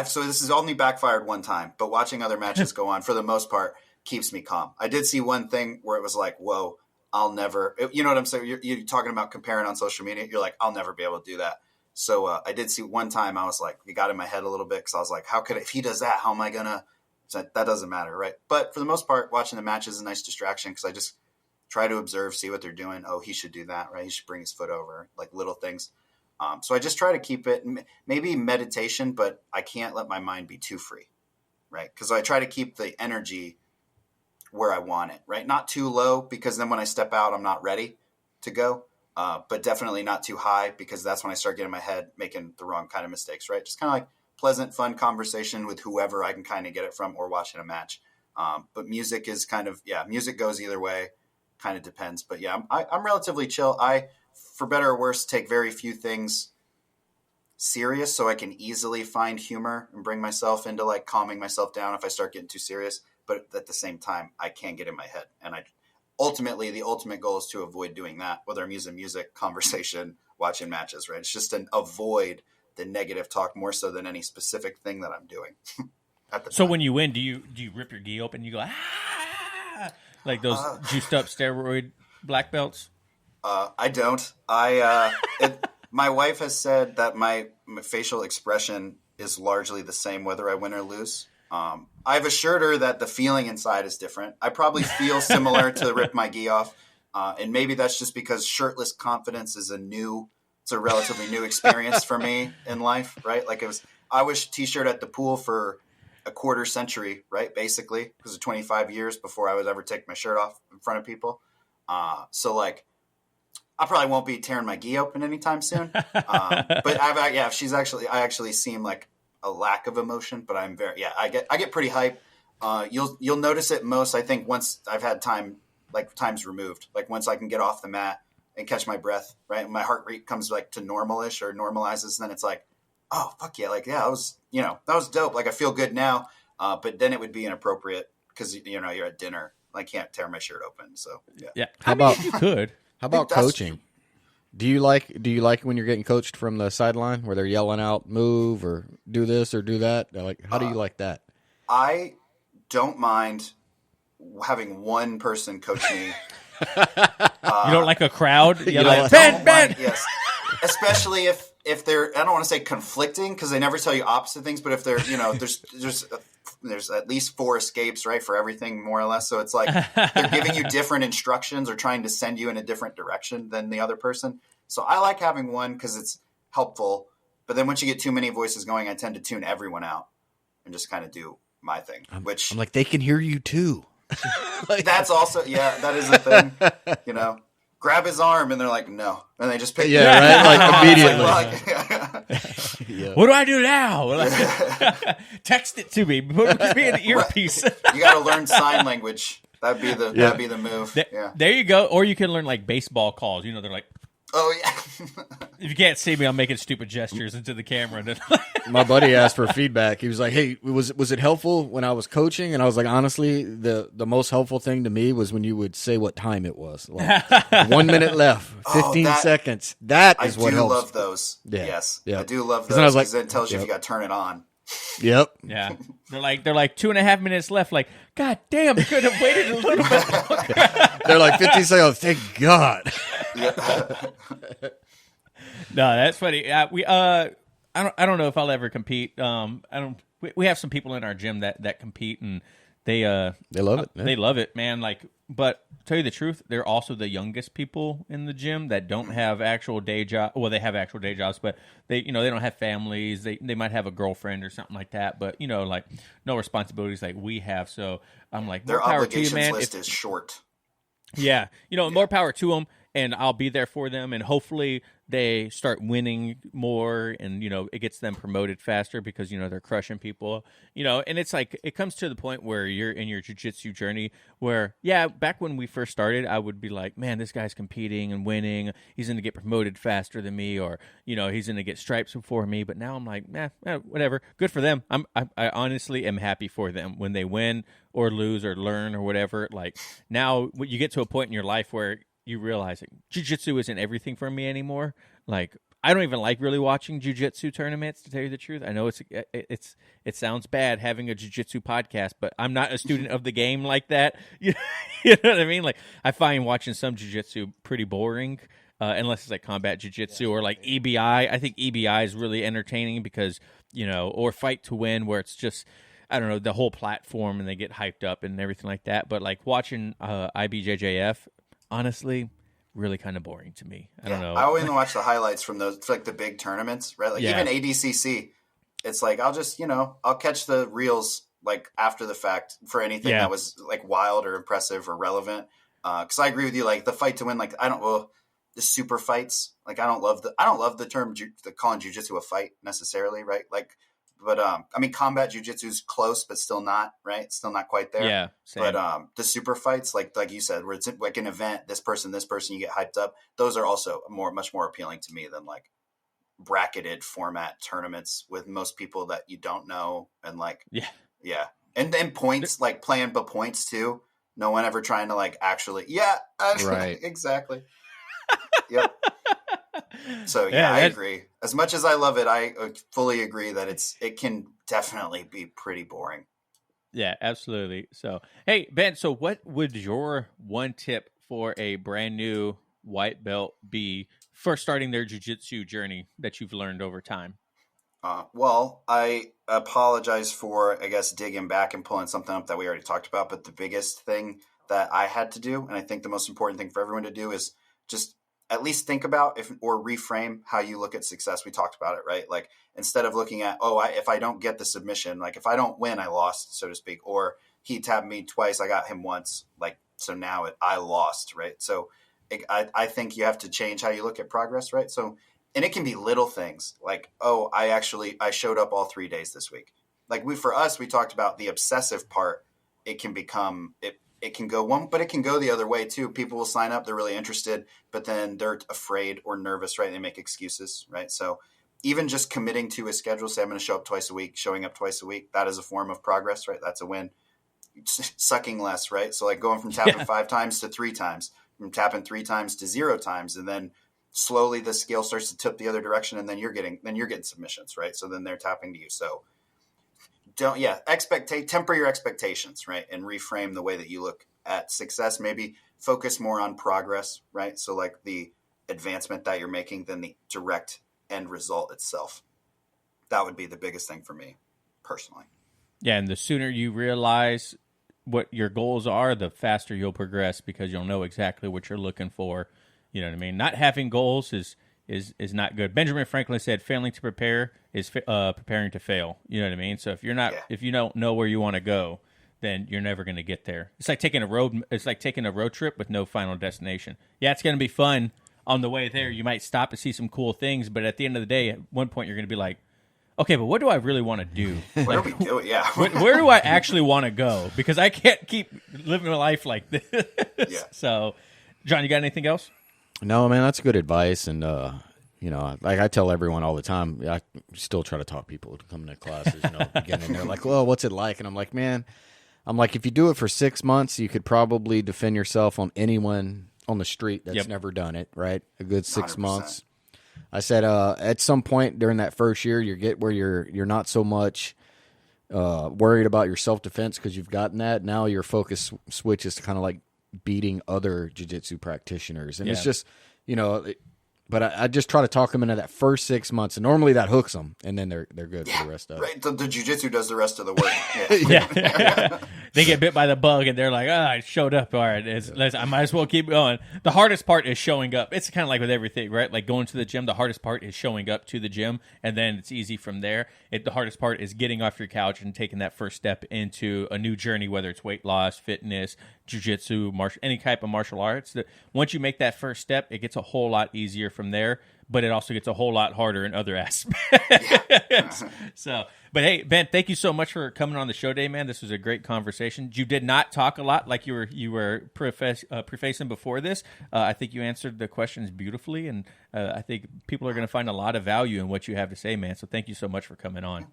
[SPEAKER 3] so this has only backfired one time, but watching other matches go on for the most part keeps me calm. I did see one thing where it was like, whoa, I'll never, you know what I'm saying? You're talking about comparing on social media. You're like, I'll never be able to do that. So I did see one time I was like, it got in my head a little bit, because I was like, if he does that, how am I going to, that doesn't matter, right? But for the most part, watching the match is a nice distraction, because I just try to observe, see what they're doing. Oh, he should do that, right? He should bring his foot over, like little things. So I just try to keep it, maybe meditation, but I can't let my mind be too free, right? Because I try to keep the energy where I want it, right? Not too low, because then when I step out, I'm not ready to go, but definitely not too high, because that's when I start getting in my head, making the wrong kind of mistakes, right? Just kind of like pleasant, fun conversation with whoever I can kind of get it from, or watching a match. But music is music goes either way, kind of depends. But yeah, I'm relatively chill. I, for better or worse, take very few things serious, so I can easily find humor and bring myself into like calming myself down if I start getting too serious. But at the same time, I can't get in my head. And ultimately, the ultimate goal is to avoid doing that, whether I'm using music, conversation, watching matches, right? It's just an avoid the negative talk more so than any specific thing that I'm doing.
[SPEAKER 1] So when you win, do you rip your gi open and you go, ah, like those juiced up steroid black belts?
[SPEAKER 3] I don't. My wife has said that my facial expression is largely the same whether I win or lose. I've assured her that the feeling inside is different. I probably feel similar to rip my gi off. And maybe that's just because shirtless confidence is it's a relatively new experience for me in life, right? Like I was t-shirt at the pool for a quarter century, right? Basically, it was 25 years before I would ever take my shirt off in front of people. So like, I probably won't be tearing my gi open anytime soon. But I actually seem like a lack of emotion, but I'm I get pretty hype. You'll notice it most, I think, once I've had times removed, like once I can get off the mat, and catch my breath, right? My heart rate comes like to normalish or normalizes. Then it's like, oh, fuck yeah. Like, yeah, that was dope. Like I feel good now. But then it would be inappropriate because, you're at dinner. I can't tear my shirt open. So yeah.
[SPEAKER 1] Yeah. I mean, you could.
[SPEAKER 2] How about coaching? Do you like when you're getting coached from the sideline where they're yelling out, move or do this or do that? Like, how do you like that?
[SPEAKER 3] I don't mind having one person coach me.
[SPEAKER 1] You don't like a crowd?
[SPEAKER 2] You
[SPEAKER 1] like, Ben!
[SPEAKER 3] Yes. Especially if they're, I don't want to say conflicting because they never tell you opposite things, but if they're, there's at least 4 escapes, right, for everything more or less. So it's like they're giving you different instructions or trying to send you in a different direction than the other person. So I like having one because it's helpful. But then once you get too many voices going, I tend to tune everyone out and just kind of do my thing, which
[SPEAKER 2] I'm like, they can hear you too.
[SPEAKER 3] That's also, that is a thing, grab his arm and they're like, no. And they just pick
[SPEAKER 2] right? Like immediately.
[SPEAKER 1] What do I do now? Text it to me. Put me an earpiece.
[SPEAKER 3] You got to learn sign language. That'd be the move.
[SPEAKER 1] There you go. Or you can learn like baseball calls. They're like,
[SPEAKER 3] oh yeah.
[SPEAKER 1] If you can't see me, I'm making stupid gestures into the camera.
[SPEAKER 2] My buddy asked for feedback. He was like, "Hey, was it helpful when I was coaching?" And I was like, "Honestly, the most helpful thing to me was when you would say what time it was. Like, 1 minute left, 15 seconds. That is what helps."
[SPEAKER 3] I do love those.
[SPEAKER 2] Yeah.
[SPEAKER 3] Yes,
[SPEAKER 2] yeah.
[SPEAKER 3] I do love
[SPEAKER 2] Then
[SPEAKER 3] those
[SPEAKER 2] I was like,
[SPEAKER 3] because it tells you if you got to turn it on.
[SPEAKER 2] Yep.
[SPEAKER 1] Yeah. They're like 2.5 minutes left. Like, God damn, you could have waited a little bit longer.
[SPEAKER 2] They're like 15 seconds. Thank God.
[SPEAKER 1] No, that's funny. I don't know if I'll ever compete. We have some people in our gym that compete and they
[SPEAKER 2] love it.
[SPEAKER 1] They love it, man. Like, but to tell you the truth, they're also the youngest people in the gym that don't have actual day job. Well, they have actual day jobs, but they don't have families. They might have a girlfriend or something like that, but like no responsibilities like we have. So I'm like,
[SPEAKER 3] their
[SPEAKER 1] more power
[SPEAKER 3] obligations
[SPEAKER 1] to you, man.
[SPEAKER 3] list is short.
[SPEAKER 1] Yeah, more power to them, and I'll be there for them, and hopefully they start winning more, and it gets them promoted faster because they're crushing people, and it's like it comes to the point where you're in your jiu-jitsu journey where back when we first started, I would be like, man, this guy's competing and winning, he's going to get promoted faster than me, or he's going to get stripes before me, but now I'm like, whatever, good for them. I honestly am happy for them when they win or lose or learn or whatever. Like now you get to a point in your life where you realize like, jiu-jitsu isn't everything for me anymore. Like I don't even like really watching jiu-jitsu tournaments, to tell you the truth. I know it sounds bad having a jiu-jitsu podcast, but I'm not a student of the game like that. You know what I mean? Like I find watching some jiu-jitsu pretty boring, unless it's like combat jiu-jitsu or like EBI. I think EBI is really entertaining because or Fight to Win, where it's just, I don't know, the whole platform and they get hyped up and everything like that. But like watching IBJJF, honestly, really kind of boring to me. I don't know.
[SPEAKER 3] I always watch the highlights from those, like the big tournaments, right? Like even ADCC, it's like I'll just I'll catch the reels like after the fact for anything that was like wild or impressive or relevant. Because I agree with you, like the Fight to Win, like the super fights, like I don't love the term calling jiu-jitsu a fight necessarily, right? Like. But I mean, combat jiu-jitsu is close, but still not, right? Still not quite there.
[SPEAKER 1] Yeah. Same.
[SPEAKER 3] But the super fights, like you said, where it's like an event, this person, you get hyped up. Those are also much more appealing to me than like bracketed format tournaments with most people that you don't know, and like and then points, like playing the points too. No one ever trying to like actually, right? Exactly. Yep. So I agree. As much as I love it, I fully agree that it can definitely be pretty boring.
[SPEAKER 1] Yeah, absolutely. So, hey, Ben, so what would your one tip for a brand new white belt be for starting their jiu-jitsu journey that you've learned over time?
[SPEAKER 3] Well, I apologize for, I guess, digging back and pulling something up that we already talked about. But the biggest thing that I had to do, and I think the most important thing for everyone to do, is just at least think about or reframe how you look at success. We talked about it, right? Like instead of looking at, if I don't get the submission, like if I don't win, I lost, so to speak, or he tapped me twice, I got him once. Like, so now I lost, right? So I think you have to change how you look at progress, right? So, and it can be little things like, I showed up all 3 days this week. Like for us, we talked about the obsessive part. It can become, it can go one, but it can go the other way too. People will sign up, they're really interested, but then they're afraid or nervous, right? They make excuses, right? So even just committing to a schedule, say I'm going to show up twice a week, showing up twice a week, that is a form of progress, right? That's a win. Sucking less, right? So like going from tapping 5 times to 3 times, from tapping 3 times to 0 times, and then slowly the scale starts to tip the other direction, and then you're getting submissions, right? So then they're tapping to you. So temper your expectations, right? And reframe the way that you look at success. Maybe focus more on progress, right? So like the advancement that you're making than the direct end result itself. That would be the biggest thing for me personally.
[SPEAKER 1] Yeah, and the sooner you realize what your goals are, the faster you'll progress, because you'll know exactly what you're looking for. You know what I mean? Not having goals is not good. Benjamin Franklin said, "Failing to prepare is preparing to fail." You know what I mean? So if you don't know where you want to go, then you're never going to get there. It's like taking a road trip with no final destination. Yeah, it's going to be fun on the way there. You might stop and see some cool things, but at the end of the day, at one point, you're going to be like, okay, but what do I really want to do?
[SPEAKER 3] What are we doing? Yeah.
[SPEAKER 1] Where do I actually want to go? Because I can't keep living a life like this.
[SPEAKER 3] Yeah.
[SPEAKER 1] So, John, you got anything else?
[SPEAKER 2] No, man, that's good advice. And, like I tell everyone all the time, I still try to talk people to come into classes, beginning. They're like, well, what's it like? And I'm like, man, if you do it for 6 months, you could probably defend yourself on anyone on the street that's never done it, right? A good 6 months.
[SPEAKER 3] 100%.
[SPEAKER 2] I said, at some point during that first year, you get where you're not so much worried about your self-defense because you've gotten that. Now your focus switches to kind of like beating other jiu-jitsu practitioners. And it's just, but I just try to talk them into that first 6 months, and normally that hooks them, and then they're good for the rest of it.
[SPEAKER 3] Right, the jiu-jitsu does the rest of the work.
[SPEAKER 1] Yeah. They get bit by the bug, and they're like, I showed up. All right, I might as well keep going. The hardest part is showing up. It's kind of like with everything, right? Like going to the gym, the hardest part is showing up to the gym, and then it's easy from there. The hardest part is getting off your couch and taking that first step into a new journey, whether it's weight loss, fitness, jiu-jitsu, any type of martial arts. Once you make that first step, it gets a whole lot easier from there, but it also gets a whole lot harder in other aspects. But hey, Ben, thank you so much for coming on the show today, man. This was a great conversation. You did not talk a lot like you were prefacing before this. I think you answered the questions beautifully, and I think people are going to find a lot of value in what you have to say, man. So thank you so much for coming on.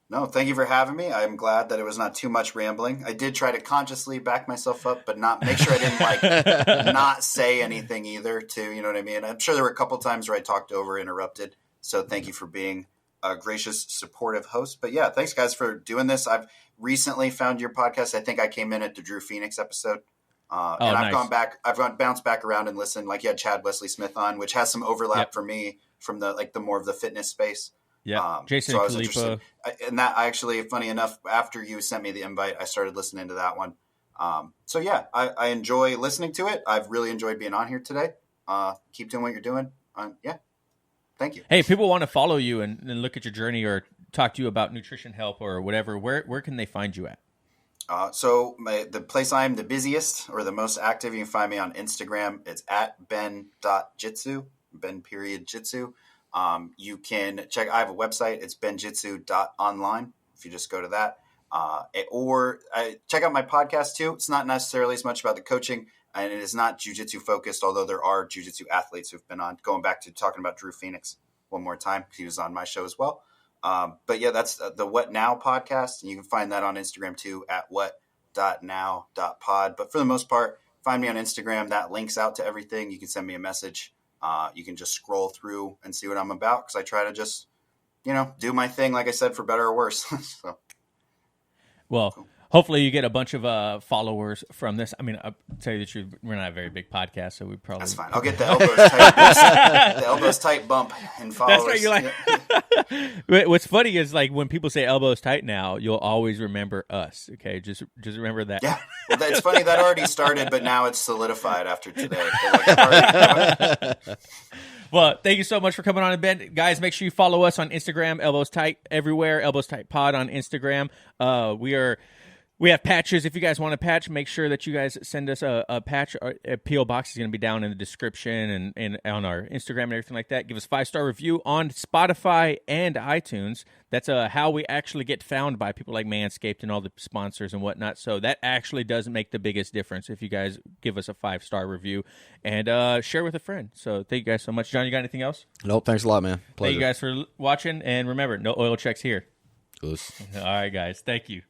[SPEAKER 3] No, thank you for having me. I'm glad that it was not too much rambling. I did try to consciously back myself up, but not make sure I didn't not say anything either too. You know what I mean? I'm sure there were a couple times where I talked over, interrupted. So thank you for being a gracious, supportive host. But yeah, thanks guys for doing this. I've recently found your podcast. I think I came in at the Drew Phoenix episode. And I've gone back, bounced back around and listened. Like you had Chad Wesley Smith on, which has some overlap for me from the more of the fitness space.
[SPEAKER 1] Yeah, Jason
[SPEAKER 3] so I was
[SPEAKER 1] Khalifa.
[SPEAKER 3] interested. And that actually, funny enough, after you sent me the invite, I started listening to that one. So yeah, I enjoy listening to it. I've really enjoyed being on here today. Keep doing what you're doing. Yeah, thank you.
[SPEAKER 1] Hey, if people want to follow you and look at your journey or talk to you about nutrition help or whatever, where can they find you at?
[SPEAKER 3] So the place I'm the busiest or the most active, you can find me on Instagram. It's at ben.jitsu, ben.jitsu. You can check, I have a website. It's benjitsu.online. If you just go to that, or check out my podcast too. It's not necessarily as much about the coaching, and it is not jiu-jitsu focused, although there are jiu-jitsu athletes who've been on. Going back to talking about Drew Phoenix one more time, he was on my show as well. But yeah, that's the What Now podcast, and you can find that on Instagram too at what.now.pod. But for the most part, find me on Instagram. That links out to everything. You can send me a message. You can just scroll through and see what I'm about, because I try to just, do my thing, like I said, for better or worse. So,
[SPEAKER 1] well, cool. Hopefully you get a bunch of followers from this. I mean, I'll tell you the truth, we're not a very big podcast, so we probably...
[SPEAKER 3] That's fine. I'll get the elbows tight, the elbows tight bump and followers.
[SPEAKER 1] That's right. You're like... What's funny is, like, when people say elbows tight now, you'll always remember us, okay? Just remember that.
[SPEAKER 3] Yeah. Well, it's funny, that already started, but now it's solidified after today.
[SPEAKER 1] Well, thank you so much for coming on, Ben. Guys, make sure you follow us on Instagram, Elbows Tight everywhere, Elbows Tight Pod on Instagram. We are We have patches. If you guys want a patch, make sure that you guys send us a patch. A P.O. box is going to be down in the description and on our Instagram and everything like that. Give us a 5-star review on Spotify and iTunes. That's how we actually get found by people like Manscaped and all the sponsors and whatnot. So that actually does make the biggest difference if you guys give us a 5-star review and share with a friend. So thank you guys so much. John, you got anything else?
[SPEAKER 2] Nope. Thanks a lot, man. Pleasure.
[SPEAKER 1] Thank you guys for watching. And remember, no oil checks here.
[SPEAKER 2] Goose.
[SPEAKER 1] All right, guys. Thank you.